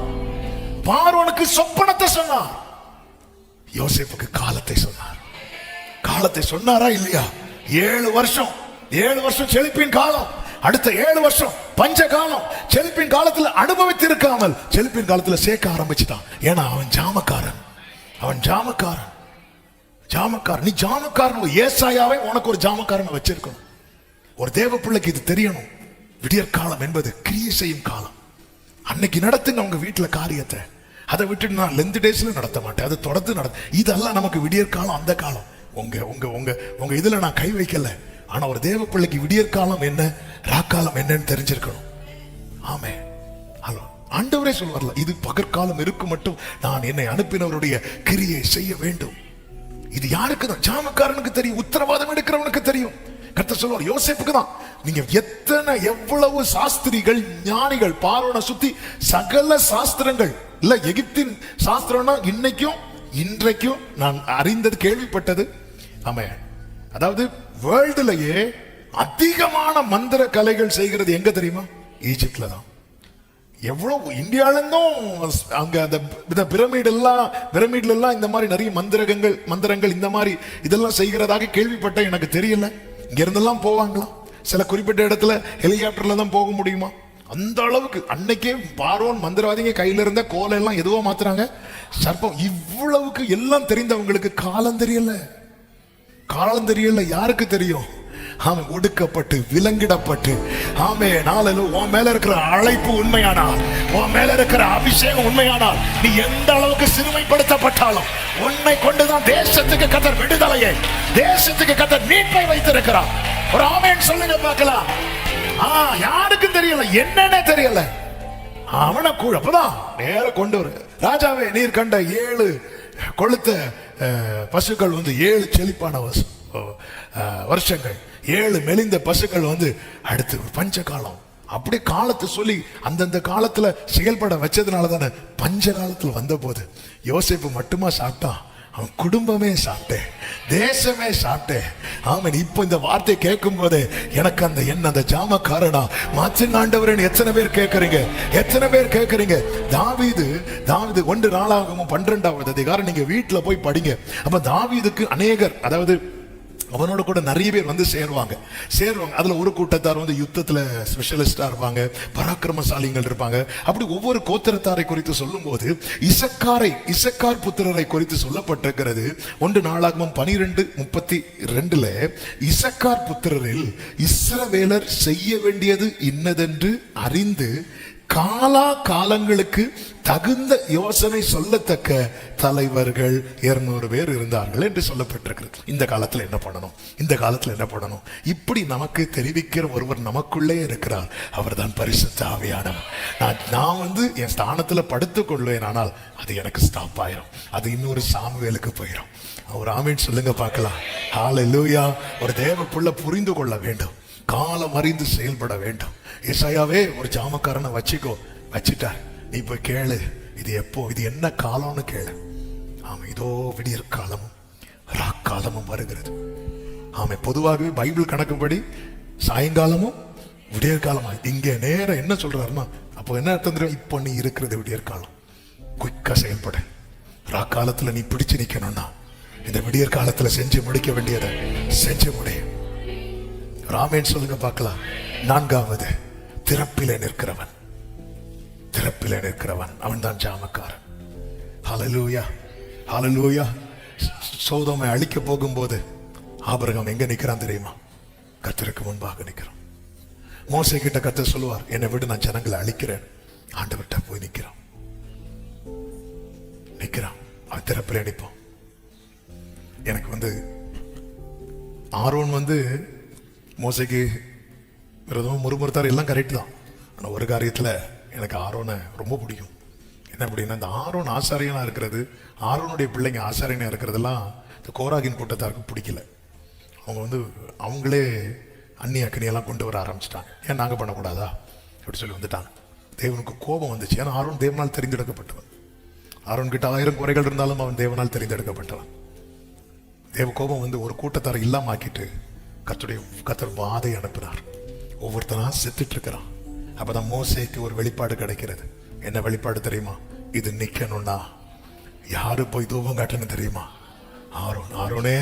பார்வோனுக்கு சொப்பனத்தை சொன்னார், யோசேப்புக்கு காலத்தை சொன்னார். காலத்தை சொன்னாரா இல்லையா? 7 வருஷம் செழிப்பின் காலம், அடுத்த 7 வருஷம் பஞ்ச காலம். செழிப்பின் காலத்துல அனுபவித்திருக்காமல் செழிப்பின் காலத்துல சேர்க்க ஆரம்பிச்சுட்டான். ஏன்னா அவன் ஜாமக்காரன். நீ ஜாமக்காரன். ஏசாயாவே உனக்கு ஒரு ஜாமக்காரனை வச்சிருக்கணும். ஒரு தேவ பிள்ளைக்கு இது தெரியணும். விடியற்காலம் என்பது கிரியை செய்யும் காலம். அன்னைக்கு நடத்துங்க உங்க வீட்டுல காரியத்தை. அதை விட்டுட்டு நான் லெந்த் டேஸ்ல நடத்த மாட்டேன், அதை தொடர்ந்து இதெல்லாம் நமக்கு விடியற்காலம். அந்த காலம் உங்க இதுல நான் கை வைக்கல. ஆனா ஒரு தேவ பிள்ளைக்கு விடியற்காலம் என்ன, ராக்காலம் என்னன்னு தெரிஞ்சிருக்கணும். ஆமே. ஆண்டவரே சொல்வார்ல, இது பகற்காலம் இருக்கு மட்டும் நான் என்னை அனுப்பினவருடைய கிரியை செய்ய வேண்டும். இது யாருக்கு தான்? ஜாமக்காரனுக்கு தெரியும், உத்தரவாதம் எடுக்கிறவனுக்கு தெரியும். கர்த்தர் சொல்வார் யோசேப்புக்கு தான். நீங்க எவ்வளவு சாஸ்திரிகள், ஞானிகள், பார்வோனை சுத்தி சகல சாஸ்திரங்கள் இல்ல. எகிப்தின் சாஸ்திரம்னா இன்றைக்கும் நான் அறிந்தது, கேள்விப்பட்டது. ஆமா, அதாவது வேர்ல்டுலயே அதிகமான மந்திர கலைகள் செய்கிறது எங்க தெரியுமா? ஈஜிப்ட்ல தான். எவ்வளவு இந்தியால இருந்தும் அங்க அந்த பிரமிட்ல எல்லாம் இந்த மாதிரி நிறைய மந்திரங்கள் இந்த மாதிரி இதெல்லாம் செய்கிறதாக கேள்விப்பட்ட. எனக்கு தெரியல. இங்க இருந்தெல்லாம் போவாங்களா? சில குறிப்பிட்ட இடத்துல ஹெலிகாப்டர்ல தான் போக முடியுமா? அந்த அளவுக்கு அன்னைக்கே பார்வோன் மந்திரவாதிங்க கையில இருந்த கோலை எல்லாம் எதுவோ மாத்துறாங்க, சர்ப்பம். இவ்வளவுக்கு எல்லாம் தெரிந்தவங்களுக்கு காலம் தெரியல. யாருக்கு தெரியும்? அவன் ஒடுக்கப்பட்டு விலங்கிடப்பட்டு. ஆமே. உன் மேல இருக்கிற அழைப்பு உண்மையானால், உன் மேல இருக்கிற அபிஷேகம் உண்மையானால், நீ எந்த அளவுக்கு சிறுமைப்படுத்தப்பட்டாலும் உன்னை கொண்டுதான் தேசத்துக்கு கர்த்தர் விடுதலையை, தேசத்துக்கு கர்த்தர் மீட்பை வைத்திருக்கிறார். ஒரு ஆமென் சொல்லுங்க பார்க்கலாம். யாருக்கும் தெரியல, என்னன்னே தெரியல. அவனை கூட அப்பதான் நேர கொண்டு வரு. ராஜாவே, நீர் கண்ட 7 கொளுத்த பசுக்கள் 7 செழிப்பான வருஷங்கள், 7 மெலிந்த பசுக்கள் அடுத்து பஞ்ச காலம். அப்படி காலத்தை சொல்லி அந்தந்த காலத்துல செயல்பட வச்சதுனால தானே பஞ்ச காலத்துல வந்த போது யோசேப்பு மட்டுமா சாப்பிட்டான்? அவன் குடும்பமே சாப்பிட்டேன், தேசமே சாப்பிட்டேன். ஆமன். இப்போ இந்த வார்த்தை கேட்கும் போதே எனக்கு அந்த ஜாமக்காரனா மாற்றின் ஆண்டவரேன்னு எத்தனை பேர் கேட்கறீங்க? தாவீது 1 நாளாகமம் 12வது அதிகாரம் நீங்க வீட்டுல போய் படிங்க. அப்ப தாவீதுக்கு அநேகர், அதாவது அவனோட கூட நிறைய பேர் சேருவாங்க. அதுல ஒரு கூட்டத்தார் யுத்தத்துல ஸ்பெஷலிஸ்டா இருப்பாங்க, பராக்கிரமசாலிகள் இருப்பாங்க. அப்படி ஒவ்வொரு கோத்திரத்தாரை குறித்து சொல்லும் போது இசக்கார் புத்திரரை குறித்து சொல்லப்பட்டிருக்கிறது. 1 நாளாகமம் 12:32 இசக்கார் புத்திரரில் இஸ்ரவேலர் செய்ய வேண்டியது இன்னதென்று அறிந்து காலங்களுக்கு தகுந்த யோசனை சொல்லத்தக்க தலைவர்கள் 200 பேர் இருந்தார்கள் என்று சொல்லப்பட்டிருக்கிறது. இந்த காலத்துல என்ன பண்ணணும், இப்படி நமக்கு தெரிவிக்கிற ஒருவர் நமக்குள்ளே இருக்கிறார். அவர் தான் பரிசுத்த ஆவியானவர். நான் என் ஸ்தானத்துல படுத்துக் கொள்வேன், ஆனால் அது எனக்கு ஸ்டாப் ஆயிரும். அது இன்னொரு சாமுவேலுக்கு போயிடும். ஒரு ஆமீன் சொல்லுங்க பார்க்கலாம். ஹல்லேலூயா. ஒரு தேவ புள்ள புரிந்து கொள்ள வேண்டும், காலம் அறிந்து செயல்பட வேண்டும். ஏசாயாவே, ஒரு ஜாமக்காரனை வச்சிட்டார். நீ போய் கேளு, இது எப்போ, இது என்ன காலம்னு கேளு. ஆமா, இதோ விடியற்காலமும் ராக்காலமும் வருகிறது. ஆமா, பொதுவாகவே பைபிள் கணக்குப்படி சாயங்காலமும் விடியற் காலமா. இங்க நேரம் என்ன சொல்றாருன்னா, அப்போ என்ன அர்த்தம் தெரியும்? இப்போ நீ இருக்கிறது விடியற் காலம். குயிக்கா செயல்பட. ராக்காலத்துல நீ பிடிச்சு நிக்கணும்னா இந்த விடியற் காலத்துல செஞ்சு முடிக்க வேண்டியதை செஞ்சு முடியும். ராமேன் சொல்லுங்க பார்க்கலாம். நான்காவது, திறப்பிலே நிற்கிறவன். திறப்பிலே நிற்கிறவன் அவன் தான் ஜாமக்காரன். ஹல்லேலூயா, ஹல்லேலூயா. சோதோமை அழிக்க போகும்போது ஆபிரகாம் எங்க நிக்கிறான் தெரியுமா? கர்த்தருக்கு முன்பாக நிக்கிறான். மோசே கிட்ட கர்த்தர் சொல்லுவார், என்னை விட்டு நான் ஜனங்களை அழிக்கிறேன். ஆண்டவர்கிட்ட போய் நிக்கிறான். அவன் திறப்பிலே நிற்பான். எனக்கு ஆரோன் மோசைக்கு விரோதமாக முறுமுறுத்தார், எல்லாம் கரெக்ட் தான். ஆனால் ஒரு காரியத்தில் எனக்கு ஆரோனை ரொம்ப பிடிக்கும். என்ன அப்படின்னா, இந்த ஆரோன் ஆசாரியனாக இருக்கிறது, ஆரோனுடைய பிள்ளைங்க ஆசாரியனாக இருக்கிறதெல்லாம் இந்த கோராகின் கூட்டத்தாருக்கு பிடிக்கல. அவங்க அவங்களே அந்நிய அக்கனியெல்லாம் கொண்டு வர ஆரம்பிச்சிட்டாங்க. ஏன் நாங்கள் பண்ணக்கூடாதா அப்படி சொல்லி வந்துட்டாங்க. தேவனுக்கு கோபம் வந்துச்சு. ஏன்னா ஆரோன் தேவனால் தெரிந்தெடுக்கப்பட்டவன். ஆரோன் கிட்ட 1000 குறைகள் இருந்தாலும் அவன் தேவனால் தெரிந்தெடுக்கப்பட்டவன். தேவ கோபம் ஒரு கூட்டத்தாரை இல்லாம ஆக்கிட்டு கர்த்தர் வாதை அனுப்பினார். ஒவ்வொருத்தனா செத்துட்டு இருக்கிறான். அப்பதான் மோசேக்கு ஒரு வெளிப்பாடு கிடைக்கிறது. என்ன வெளிப்பாடு தெரியுமா? இது நிக்கணும்னா யாரு போய் தூபம் காட்டணும் தெரியுமா? ஆரோன். ஆரோனே,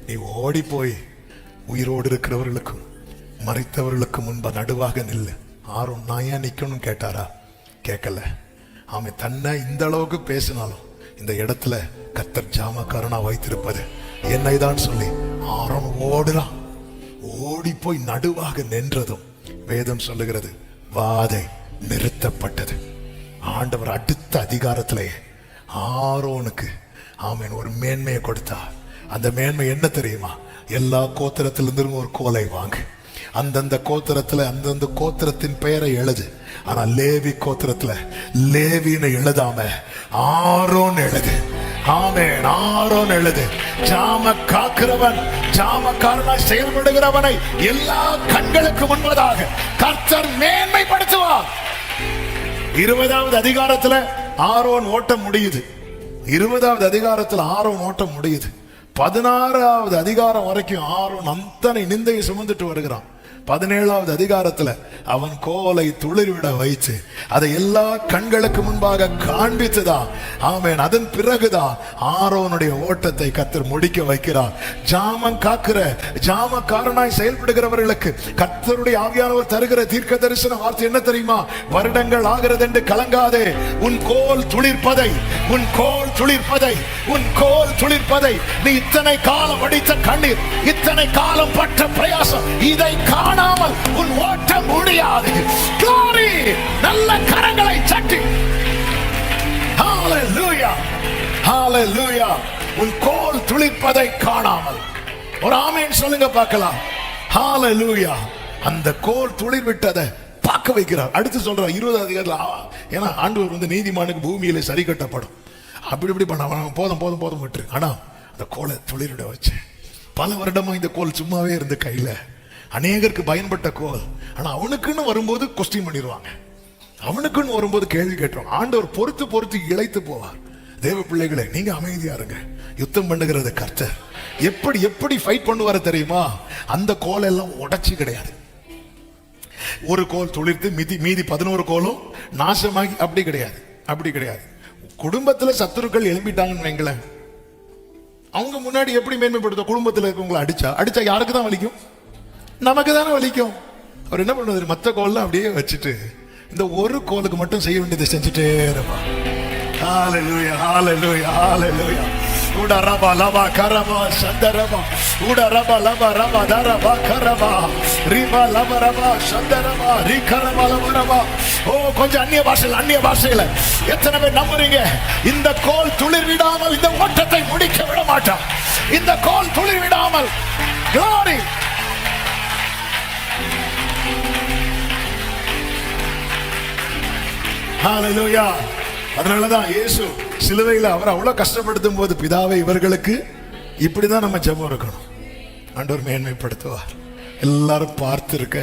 நீ ஓடி போய் உயிரோடு இருக்கிறவர்களுக்கும் மறைத்தவர்களுக்கும் முன்பா நடுவாக நில்லு. ஆரோன் நான் ஏன் நிக்கணும் கேட்டாரா? கேட்கல. அவன் தன்னை இந்த அளவுக்கு பேசினாலும் இந்த இடத்துல கர்த்தர் ஜாமக்காரனா வைத்திருப்பது என்னை தான் சொல்லி ஆரோன் ஓடுறான். ஓடி போய் நடுவாக நின்றதும் வேதம் சொல்லுகிறது, வாதை நிறுத்தப்பட்டது. ஆண்டவர் அடுத்த அதிகாரத்திலே ஆரோனுக்கு ஒரு மேன்மையை கொடுத்தார். அந்த மேன்மை என்ன தெரியுமா? எல்லா கோத்திரத்திலிருந்தும் ஒரு கோலை வாங்கு, அந்தந்த கோத்திரத்துல அந்தந்த கோத்திரத்தின் பெயரை எழுது. ஆனா லேவி கோத்திரத்துல லேவின்னு எழுதாம ஆரோன் எழுது. ஆமென், ஆரோன் எழுது. ஜாம காக்கிறவன், ஜாமக்காரனாய் செயல்படுகிறவனை எல்லா கண்களுக்கு முன்பதாக கர்த்தர் மேன்மைப்படுத்துவார். 20வது அதிகாரத்துல ஆரோன் ஓட்டம் முடியுது. 20வது அதிகாரத்துல ஆரோன் ஓட்டம் முடியுது. 16வது அதிகாரம் வரைக்கும் ஆரோன் அத்தனை நிந்தையை சுமந்துட்டு வருகிறான். 17வது அதிகாரத்துல அவன் கோலை துளிர்விட வைத்து அதை எல்லா கண்களுக்கு முன்பாக காண்பித்துதான். ஆமென். அதன் பிறகுதான் ஆரோனுடைய ஓட்டத்தை கர்த்தர் முடிக்க வைக்கிறார். ஜாமம் காக்கிற ஜாமக்காரனாய் செயல்படுகிறவர்களுக்கு கர்த்தருடைய ஆவியானவர் தருகிற தீர்க்க தரிசன வார்த்தை என்ன தெரியுமா? வருடங்கள் ஆகிறது என்று கலங்காதே. உன் கோல் துளிர்ப்பதை, உன் கோல் துளிர்ப்பதை, உன் கோல் துளிர்ப்பதை, நீ இத்தனை காலம் அடித்த கண்ணீர், இத்தனை காலம் பட்ட பிரயாசம், இதை காணாமல் உன் ஓட்டம் முடியாது. Glory! நல்ல கரங்களை தட்டி ஹalleluya, ஹalleluya. உன் கோல் துளிர்ப்பதை காணாமல் ஒரு ஆமென் சொல்லுங்க பார்க்கலாம். ஹalleluya. அந்த கோல் துளிர் விட்டதை பார்க்க வைக்கிறார். அடுத்து சொல்றார் 20வது அதிகாரத்துல, ஏன்னா ஆண்டவர் நீதிமானுக்கு பூமியில சரி கட்டப்படும். அப்படி பண்ண போதும் போதும் போதும் விட்டு. ஆனா அந்த கோலை துளிரிட வச்சு பல வருடமா இந்த கோல் சும்மாவே இருந்து கையில அநேகருக்கு பயன்பட்ட கோல். ஆனா அவனுக்குன்னு வரும்போது கொஸ்டின் பண்ணிடுவாங்க, அவனுக்குன்னு வரும்போது கேள்வி கேட்டுருவாங்க. ஆண்டவர் பொறுத்து பொறுத்து இழைத்து போவார். தேவ பிள்ளைகளை, நீங்க அமைதியா இருங்க. யுத்தம் பண்ணுகிறது கர்த்தர். எப்படி எப்படி ஃபைட் பண்ணுவாரு தெரியுமா? அந்த கோல் எல்லாம் உடைச்சு கிடையாது. ஒரு கோல் துளிர்த்து மீதி 11 கோலும் நாசமாகி அப்படி கிடையாது, அப்படி கிடையாது. குடும்பத்துல சத்துருக்கள் எழும்பிட்டாங்கன்னு வைங்களேன், அவங்க முன்னாடி எப்படி மேன்மைப்படுத்த? குடும்பத்தில் இருக்கவங்களை அடிச்சா யாருக்கு தான் வலிக்கும்? நமக்கு தானே வலிக்கும். அவர் என்ன பண்ணுவாரு? மற்ற கோல்லாம் அப்படியே வச்சுட்டு இந்த ஒரு கோலுக்கு மட்டும் செய்ய வேண்டியதை செஞ்சுட்டே இருப்பான். ஹalleluya, ஹalleluya, ஹalleluya. உட ரபா லபா கரபா சந்தரபா, உட ரபா லபா ரபா தரபா கரபா, ரிபா லபா ரபா சந்தரபா, ரி கரபா லபா ரபா. ஓ, கொஞ்சம் அந்நிய பாஷையில எத்தனை பேர் நம்புறீங்க? இந்த கோல் துளிர் விடாமல் இந்த ஓட்டத்தை முடிக்க விட மாட்டான். இந்த கோல் துளிர் விடாமல். Glory! ஹalleluya. அதனாலதான் இயேசு சிலுவையில் அவர் அவ்வளவு கஷ்டப்படுத்தும் போது, பிதாவை இவர்களுக்கு, இப்படிதான் நம்ம ஜெபம் இருக்கணும். ஆண்டவர் மேன்மைப்படுத்துவார். எல்லாரும் பார்த்திருக்க.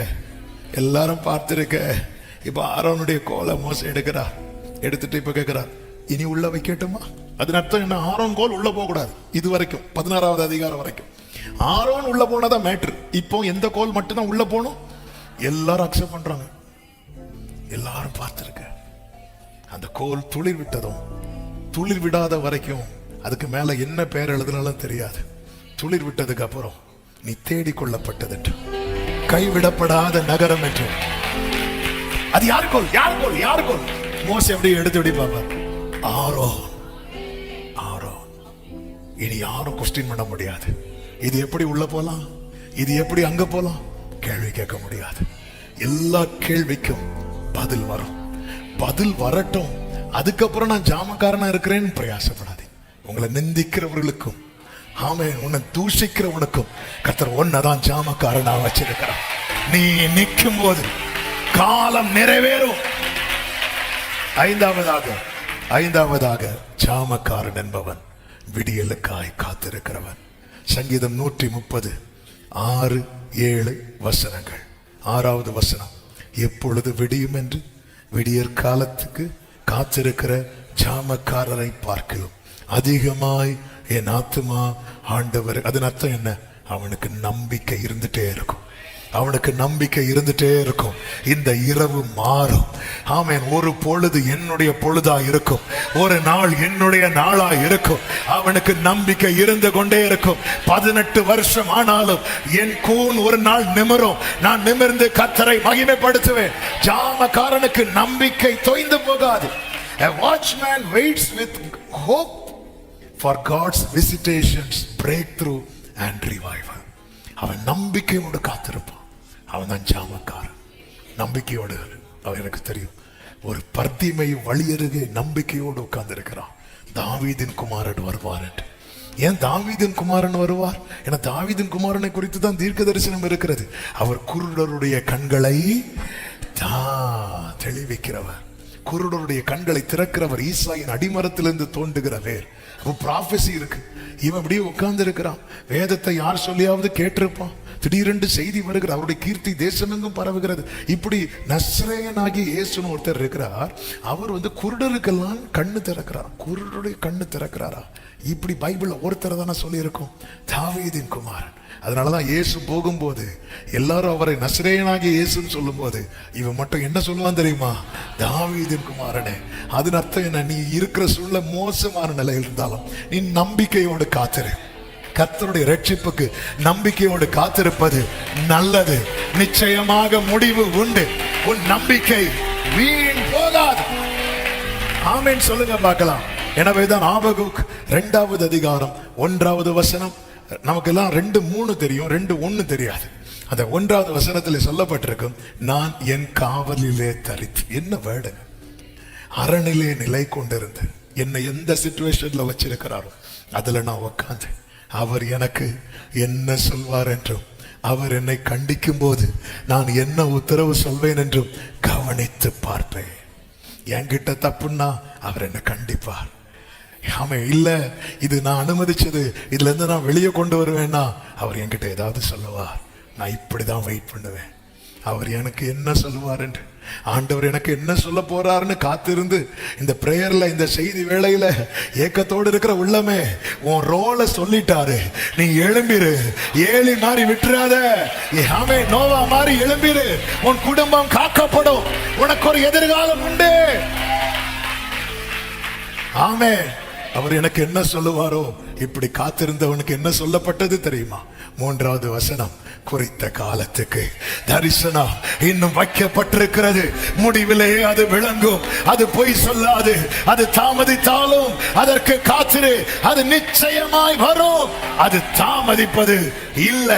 இப்ப ஆரோனுடைய கோலை மோசே எடுத்துட்டு இப்ப கேட்கிறார், இனி உள்ள வைக்கட்டுமா? அதன் அர்த்தம் என்ன? ஆரோன் கோல் உள்ள போக கூடாது. இது வரைக்கும் 16வது அதிகாரம் வரைக்கும் ஆரோன் உள்ள போனதான் மேட்ரு. இப்போ எந்த கோல் மட்டும்தான் உள்ள போனோம், எல்லாரும் அக்செப்ட் பண்றாங்க. எல்லாரும் பார்த்திருக்க அந்த கோல் துளிர் விட்டதும், துளிர் விடாத வரைக்கும் அதுக்கு மேல என்ன பேர் எழுதுனாலும் தெரியாது. துளிர் விட்டதுக்கு அப்புறம் நீ தேடிக்கொள்ளப்பட்டது என்று, கைவிடப்படாத நகரம் என்று. அது யார் கோல்? யார் கோல்? யார் கோல்? மோசே அப்படியே எடுத்து எப்படி பார்ப்பார்? ஆரோன். ஆரோன். இனி யாரும் கொஸ்டின் பண்ண முடியாது. இது எப்படி உள்ள போலாம், இது எப்படி அங்க போலாம், கேள்வி கேட்க முடியாது. எல்லா கேள்விக்கும் பதில் வரும். பதில் வரட்டும், அதுக்கப்புறம் நான் ஜாமக்காரனா இருக்கிறேன்னு பிரயாசப்படாதே. உங்களை நிந்திக்கிறவர்களுக்கும், ஆமென், உன்னை தூஷிக்கிறவனுக்கும் கர்த்தர் ஒன்னதான் ஜாமக்காரனா வச்சிருக்கிறார். நீ நிற்கும் போது காலம் நிறைவேறும். ஐந்தாவதாக ஜாமக்காரன் என்பவன் விடியலுக்காய் காத்திருக்கிறவன். சங்கீதம் 130 6, 7 வசனங்கள். 6வது வசனம், எப்பொழுது விடியும் என்று விடியற் காலத்துக்கு காத்திருக்கிற ஜாமக்காரரை பார்க்கலாம் அதிகமாய் என் ஆத்துமா ஆண்டவர். அதன் அர்த்தம் என்ன? அவனுக்கு நம்பிக்கை இருந்துட்டே இருக்கும். அவனுக்கு நம்பிக்கை இருந்துட்டே இருக்கும். இந்த இரவு மாறும். ஆமென். ஒரு பொழுது என்னுடைய பொழுதா இருக்கும், ஒரு நாள் என்னுடைய நாளா இருக்கும். அவனுக்கு நம்பிக்கை இருந்து கொண்டே இருக்கும். 18 வருஷம் ஆனாலும் என் கூன் ஒரு நாள் நிமிரும். நான் நிமிர்ந்து கர்த்தரை மகிமைப்படுத்துவேன். ஜாமக்காரனுக்கு நம்பிக்கை தொய்ந்து போகாது. A watchman waits with hope for God's visitations, breakthrough and revival. அவன் நம்பிக்கையோடு காத்திருப்பான். அவன் தான் ஜாமக்காரன். நம்பிக்கையோடு. அவன் எனக்கு தெரியும், ஒரு பர்திமை வழியருகே நம்பிக்கையோடு உட்கார்ந்து இருக்கிறான். தாவீதின் குமாரன் வருவார் என்று. ஏன் தாவீதின் குமாரன் வருவார்? என தாவீதின் குமாரனை குறித்து தான் தீர்க்க தரிசனம் இருக்கிறது. அவர் குருடருடைய கண்களை தெளிவிக்கிறவர், குருடருடைய கண்களை திறக்கிறவர், ஈசாயின் அடிமரத்திலிருந்து தோன்றுகிற வேர். ப்ராஃபஸி இருக்கு. இவன் அப்படியே உட்கார்ந்து இருக்கிறான். வேதத்தை யார் சொல்லியாவது கேட்டிருப்பான். திடீரென்று செய்தி வருகிற, அவருடைய கீர்த்தி தேசமெங்கும் பரவுகிறது. இப்படி நஸ்ரேயனாகி இயேசுன்னு ஒருத்தர் இருக்கிறார். அவர் குருடருக்கெல்லாம் கண்ணு திறக்கிறார். குருடருடைய கண்ணு திறக்கிறாரா? இப்படி பைபிள்ல ஒருத்தர் தானே சொல்லி இருக்கும், தாவீதின் குமாரன். அதனாலதான் இயேசு போகும்போது எல்லாரும் அவரை நஸ்ரேயனாகி இயேசுன்னு சொல்லும் போது இவன் மட்டும் என்ன சொல்லுவான் தெரியுமா? தாவீதின் குமாரனே. அதன் அர்த்தம் என்ன? நீ இருக்கிற சூழ்நிலை மோசமான நிலையில் இருந்தாலும் நீ நம்பிக்கையோடு காத்திரு. கர்த்தருடைய ரட்சிப்புக்கு நம்பிக்கையோடு காத்திருப்பது நல்லது. நிச்சயமாக முடிவு உண்டு. உன் நம்பிக்கை வீண் போகாது. ஆமென் சொல்லுங்க பார்க்கலாம். எனவேதான் ஆபகுக் 2வது அதிகாரம் 1வது வசனம். நமக்கெல்லாம் 2, 3 தெரியும், 2, 1 தெரியாது. அந்த 1வது வசனத்தில் சொல்லப்பட்டிருக்கும், நான் என் காவலிலே தரித்து. என்ன வேர்டு? அரணிலே நிலை கொண்டிருந்து என்னை எந்த சிச்சுவேஷன்ல வச்சிருக்கிறாரோ அதுல நான் உட்காந்து அவர் எனக்கு என்ன சொல்வார் என்றும், அவர் என்னை கண்டிக்கும் போது நான் என்ன உத்தரவு சொல்வேன் என்றும் கவனித்து பார்ப்பேன். என்கிட்ட தப்புன்னா அவர் என்னை கண்டிப்பார். ஆமே, இல்ல இது நான் அனுமதிச்சது, இதுல இருந்து நான் வெளியே கொண்டு வருவேன்னா அவர் என்கிட்ட ஏதாவது சொல்லுவார். நான் இப்படிதான் வெயிட் பண்ணுவேன், அவர் எனக்கு என்ன சொல்லுவார் என்று. ஆண்டவர் எனக்கு என்ன சொல்ல போறாருன்னு காத்திருந்து இந்த பிரேயர்ல, இந்த செய்தி வேளையில ஏக்கத்தோடு இருக்கிற உள்ளமே, உன் ரோலை சொல்லிட்டாரு, நீ எழும்பிரு. ஏலி மாதிரி விட்டுறாத. ஆமே, நோவா மாதிரி எழும்பிரு. உன் குடும்பம் காக்கப்படும். உனக்கு ஒரு எதிர்காலம் உண்டு. ஆமே. அவர் எனக்கு என்ன சொல்லுவாரோ. இப்படி காத்திருந்தவனுக்கு என்ன சொல்லப்பட்டது தெரியுமா? 3வது வசனம், குறித்த காலத்துக்கு தரிசனம் இன்னும் வைக்கப்பட்டிருக்கிறது. முடிவிலே அது விளங்கும். அது பொய் சொல்லாது. அது தாமதித்தாலும் அதற்கு காத்திரு. அது நிச்சயமாய் வரும். அது தாமதிப்பது இல்ல.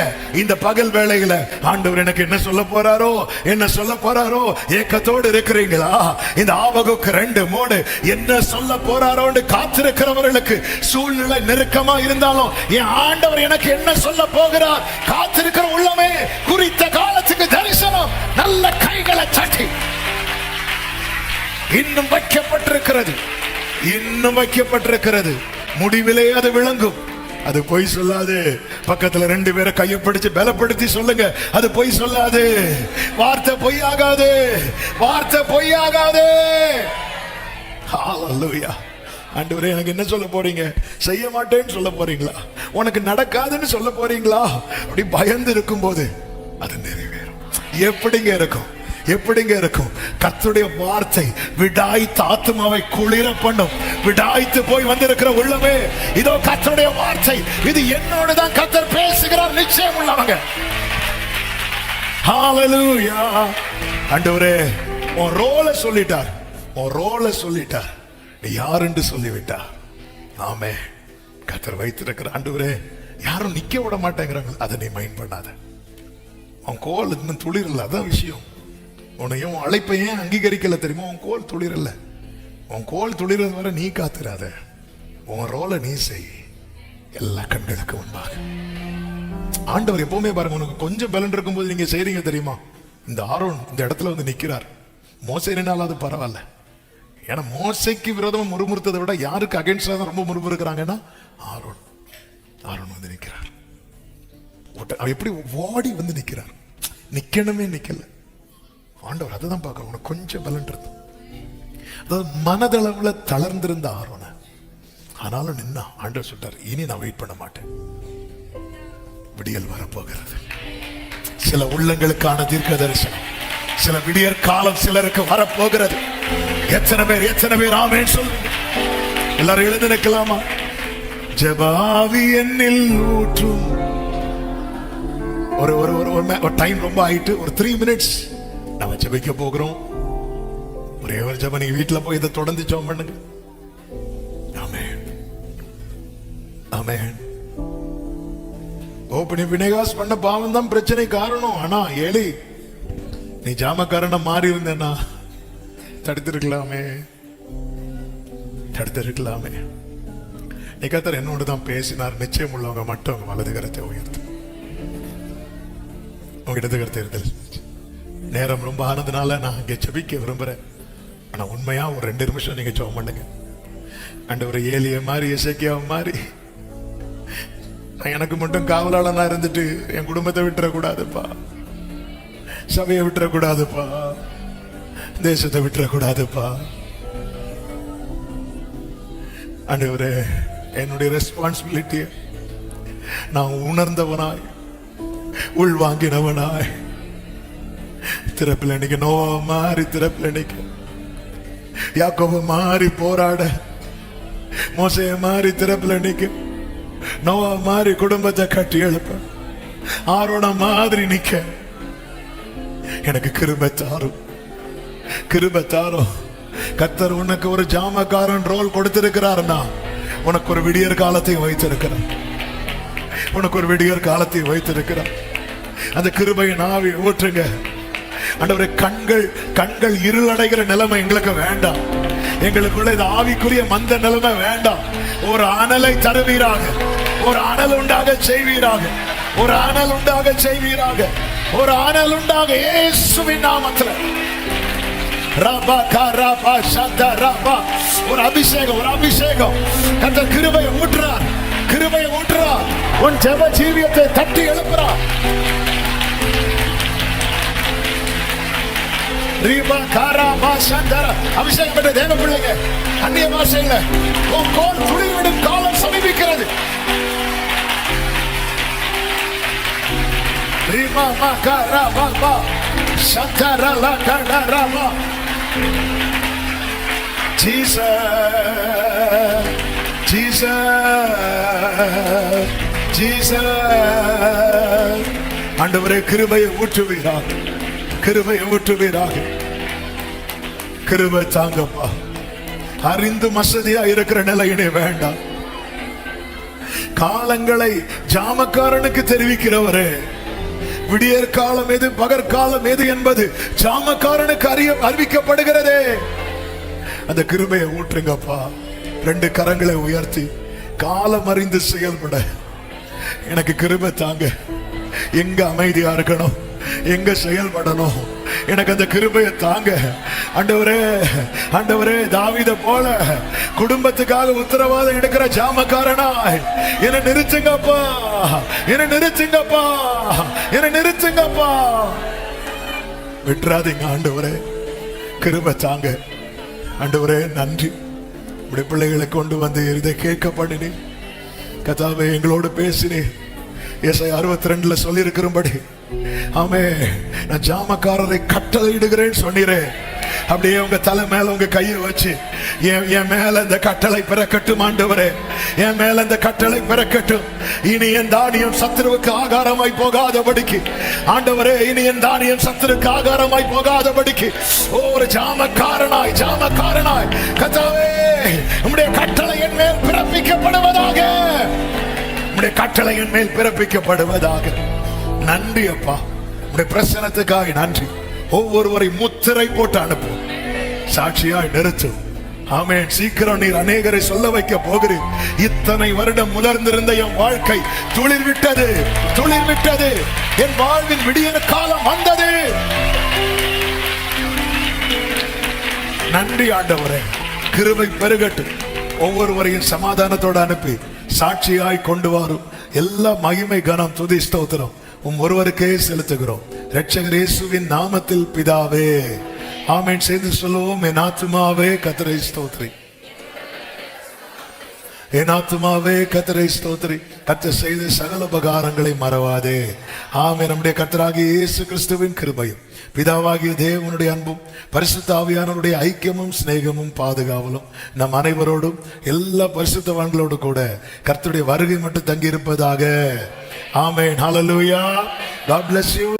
இந்த பகல் வேளையில ஆண்டவர் எனக்கு என்ன சொல்ல போறாரோ, என்ன சொல்ல போறாரோ ஏக்கத்தோடு இருக்கிறீங்களா? இந்த ஆபகுக் 2, 3 என்ன சொல்ல போறாரோன்னு காத்திருக்கிறவர்களுக்கு சூழ்நிலை நெருக்கமா இருந்தாலும் என் ஆண்டவர் எனக்கு என்ன சொல்ல போகிறார் காத்திருக்கிற உள்ளமே, குறித்த காலத்துக்கு தரிசனம் நல்ல கைகளை தட்டி இன்னும் வைக்கப்பட்டிருக்கிறது. இன்னும் வைக்கப்பட்டிருக்கிறது. முடிவிலே அது விளங்கும். அது பொய் சொல்லாது. பக்கத்துல 2 பேரை கையை பிடிச்சு பலப்படுத்தி சொல்லுங்க, அது பொய் சொல்லாது. வார்த்தை பொய்யாகாது. வார்த்தை பொய்யாகாது. ஹalleluya. ஆண்டவரே எனக்கு என்ன சொல்ல போறீங்க? செய்ய மாட்டேன்னு சொல்ல போறீங்களா? உனக்கு நடக்காதுன்னு சொல்ல போறீங்களா? அப்படி பயந்து இருக்கும் போது அது நிறைவேறும். எப்படிங்க இருக்கும்? எப்படிங்க இருக்கும்? கர்த்தருடைய வார்த்தை விடாய்த்து ஆத்துமாவை குளிர பண்ணும். விடாய்த்து போய் வந்திருக்கிற உள்ளமே, இதோ கர்த்தருடைய வார்த்தை, இது என்னோட தான் கர்த்தர் பேசுகிறார் நிச்சயம் உள்ளவங்க. ஹalleluya. ஆண்டவரே உன் ரோலை சொல்லிட்டார், உன் ரோலை சொல்லிட்டார், நீ யார் என்று சொல்லிவிட்டார். ஆமே. கர்த்தர் வைத்திருக்கிற ஆண்டவரே யாரும் நிக்க விட மாட்டேங்கிறாங்க, அதை நீ மைண்ட் பண்ணாத. உன் கோல் இன்னும் துளிரல, அதான் விஷயம். உன்னையும் அழைப்பையும் அங்கீகரிக்கல தெரியுமா? உன் கோல் துளிரல. உன் கோல் துளிரது வரை நீ காத்துறாத, உன் ரோலை நீ செய். எல்லா கண்களுக்கு முன்பாக ஆண்டவர் எப்பவுமே பாருங்க, உனக்கு கொஞ்சம் பலன் இருக்கும்போது நீங்க செய்றீங்க தெரியுமா? இந்த ஆரோன் இந்த இடத்துல வந்து நிக்கிறார். மோசே நின்னாலும் அது பரவாயில்ல. ஏன்னா மோசைக்கு விரோதமா முறுமுறுத்ததை விட யாருக்கு அகைன்ஸ்டா தான் ரொம்ப முறுமுறுக்கிறாங்கன்னா ஆரோன். ஆரோன் வந்து நிக்கிறார். எப்படி ஓடி வந்து நிக்கிறார். நிக்கணுமே நிக்கல. ஆண்டவர் அதை தான் பார்க்க, உனக்கு கொஞ்சம் பலன் இருக்கும். அதாவது மனதளவுல தளர்ந்திருந்த ஆரோன ஆனாலும் நின்னா ஆண்டவர் சொல்றார், இனி நான் வெயிட் பண்ண மாட்டேன், விடியல் வரப்போகிறது. சில உள்ளங்களுக்கான தீர்க்க தரிசனம், சில விடியற் காலம் சிலருக்கு வரப்போகிறது. எத்தனை பேர் ஆமென் சொல்லுங்க. எல்லாரும் எழுந்து நிற்கலாமா? ஜெபாவி என்னில் ஊற்றும். ஒரு டைம் ரொம்ப ஆயிட்டு, ஒரு 3 minutes நம்ம ஜெபிக்க போகிறோம். ஒரே ஒரு ஜெபம் நீங்க வீட்டுல போய் இதை தொடர்ந்து ஜெபம் பண்ணுங்க. ஆமென் ஆமென். ஓ பிணைகாஸ் பண்ண பாவம் தான் பிரச்சனை காரணம். ஆனா ஏலி நீ ஜாமக்காரன மாறி இருந்தேன்னா தடுத்திருக்கலாமே, தடுத்திருக்கலாமே. நீ கர்த்தர் என்னோடு தான் பேசினார். நிச்சயம் உள்ளவங்க மட்டும் உங்க வலது கரத்தை உயர்த்து, உங்க இடது கரத்தை இருந்தது. நேரம் ரொம்ப ஆனதுனால நான் இங்க ஜெபிக்க விரும்புறேன். ஆனா உண்மையா ஒரு 2 நிமிஷம் நீங்க ஜெபம் பண்ணுங்க. ஆண்டவரே ஏலிய மாதிரி எசேக்கியாவை மாதிரி எனக்கு மட்டும் காவலாளனா இருந்துட்டு என் குடும்பத்தை விட்டுறக்கூடாதுப்பா, சபையை விட்டுறக்கூடாதுப்பா, தேசத்தை விட்டுறக்கூடாதுப்பா. ஆண்டவரே என்னுடைய ரெஸ்பான்சிபிலிட்டியை நான் உணர்ந்தவனாய் உள்வாங்கினவனாய் திறப்பில் நிக்க, நோவா மாறி திறப்பில் நிக்க, யாக்கோபு மாறி போராட, மோசே மாறி திறப்பில் நிக்க, நோவா மாறி குடும்பத்தை கட்டி எழுப்ப, ஆரோன மாதிரி நிக்க எனக்கு கிருபை தாரும், கிருபை தாரும். கர்த்தர் உனக்கு ஒரு ஜாமக்காரன் ரோல் கொடுத்திருக்கிறார்னா உனக்கு ஒரு விடியற் காலத்தையும் வைத்திருக்கிறார், உனக்கு ஒரு விடியற் காலத்தையும் வைத்திருக்கிறார். அந்த கிருபையின் ஆவி ஊற்றுங்க. ஆண்டவரே கண்கள் இருளடைகிற நிலைமை எங்களுக்கு வேண்டாம். எங்களுக்குள்ள இந்த ஆவிக்குரிய மந்த நிலைமை வேண்டாம். ஒரு அனலை தருவீராக, ஒரு அனல் உண்டாக செய்வீராக, ஒரு அனல் உண்டாக செய்வீராக, ஒரு அனல் உண்டாக இயேசுவின் நாமத்தில். ரபா கரபா சத ரபா. ஒரு அபிஷேகம், ஒரு அபிஷேகம். கர்த்தர் கிருபையை ஊற்றுறார், கிருபையை ஊற்றுறார். உன் ஜெப ஜீவியத்தை தட்டி எழுப்புறார். அபிஷேகம் பெற்ற தேவ பிள்ளைங்க, அந்நிய பாஷையில உன் கோல் துளிர்விடும் காலம் சமீபிக்கிறது. ஆண்டவரே கிருபையை ஊற்றுவீராக, கிருபையை ஊற்றுவீராக. கிருபை தாங்கப்பா. அறிந்து மசதியா இருக்கிற நிலையினே வேண்டாம். காலங்களை ஜாமக்காரனுக்கு தெரிவிக்கிறவரே, விடியற் காலம் எது பகற்காலம் எது என்பது ஜாமக்காரனுக்கு அறிவிக்கப்படுகிறதே. அந்த கிருபையை ஊற்றுங்கப்பா. 2 கரங்களை உயர்த்தி காலம் அறிந்து செயல்பட எனக்கு கிருபை தாங்க. எங்க அமைதியா இருக்கணும், எங்க செயல்படணும், எனக்கு அந்த கிருபையை தாங்க. ஆண்டவரே, ஆண்டவரே தாவீதை போல குடும்பத்துக்காக உத்தரவாதம் எடுக்கிற ஜாமக்காரனாய் என்ன நிறுத்துங்கப்பா, என்ன நிறுத்துங்கப்பா, என்ன நிறுத்துங்கப்பா. விட்டுறாதீங்க ஆண்டவரே, கிருபை தாங்க. ஆண்டவரே நன்றி, உடைய பிள்ளைகளை கொண்டு வந்து இதை கேட்க பண்ணினேன் கர்த்தாவே. எங்களோடு பேசினேன். ஏசாயா 62 சொல்லி இருக்கிறபடி ஆமே, நான் ஜாமக்காரரை கட்டளையிடுகிறேன் சொன்னீரேன். அப்படியே உங்க தலை மேல உங்க கையை வச்சு என் மேல இந்த கட்டளை பிறக்கட்டும் ஆண்டவரே, என் மேல இந்த கட்டளை பிறக்கட்டும். இனி என் தானியம் சத்துருவுக்கு ஆகாரமாய் போகாதபடிக்கு ஆண்டவரே, இனி என் தானியம் சத்துருக்கு ஆகாரமாய் போகாதபடிக்கு ஒரு ஜாமக்காரனாய் கர்த்தாவே உம்முடைய கட்டளை என் மேல் பிறப்பிக்கப்படுவதாக, உம்முடைய கட்டளை என் மேல் பிறப்பிக்கப்படுவதாக. நன்றி அப்பா, உம்முடைய பிரசன்னத்துக்காக நன்றி. ஒவ்வொருவரை முத்திரை போட்டு அனுப்பும், சாட்சியாய் நிறுத்தும். ஆமென். சீக்கிரம் நீர் அநேகரை சொல்ல வைக்க போகிறீர். இத்தனை வருடம் உலர்ந்திருந்த என் வாழ்க்கை துளிர் விட்டது. என் வாழ்வின் விடியன காலம் வந்தது. நன்றி ஆண்டவரே. கிருபை பெருகட்டும். ஒவ்வொருவரையும் சமாதானத்தோடு அனுப்பி சாட்சியாய் கொண்டு வரும். எல்லா மகிமை கனம் துதி ஸ்தோத்திரம் ஒருவருக்கே செலுத்துகிறோம். இரட்சகர் இயேசுவின் நாமத்தில் பிதாவே, ஆமென். செய்து சொல்லுவோம். என் ஆத்துமாவே கர்த்தரை ஸ்தோத்திரி, என் ஆத்துமாவே கர்த்தரை ஸ்தோத்திரி, கர்த்தர் செய்த சகல உபகாரங்களை மறவாதே. ஆமென். நம்முடைய கர்த்தராகிய இயேசு கிறிஸ்துவின் கிருபையும் பிதாவாகிய தேவனுடைய அன்பும் பரிசுத்த ஆவியானவருடைய ஐக்கியமும் சிநேகமும் பாதுகாவலும் நம் அனைவரோடும் எல்லா பரிசுத்தவான்களோடு கூட கர்த்தருடைய வருகை மட்டும் தங்கி இருப்பதாக. ஆமென். ஹல்லேலூயா. God bless you.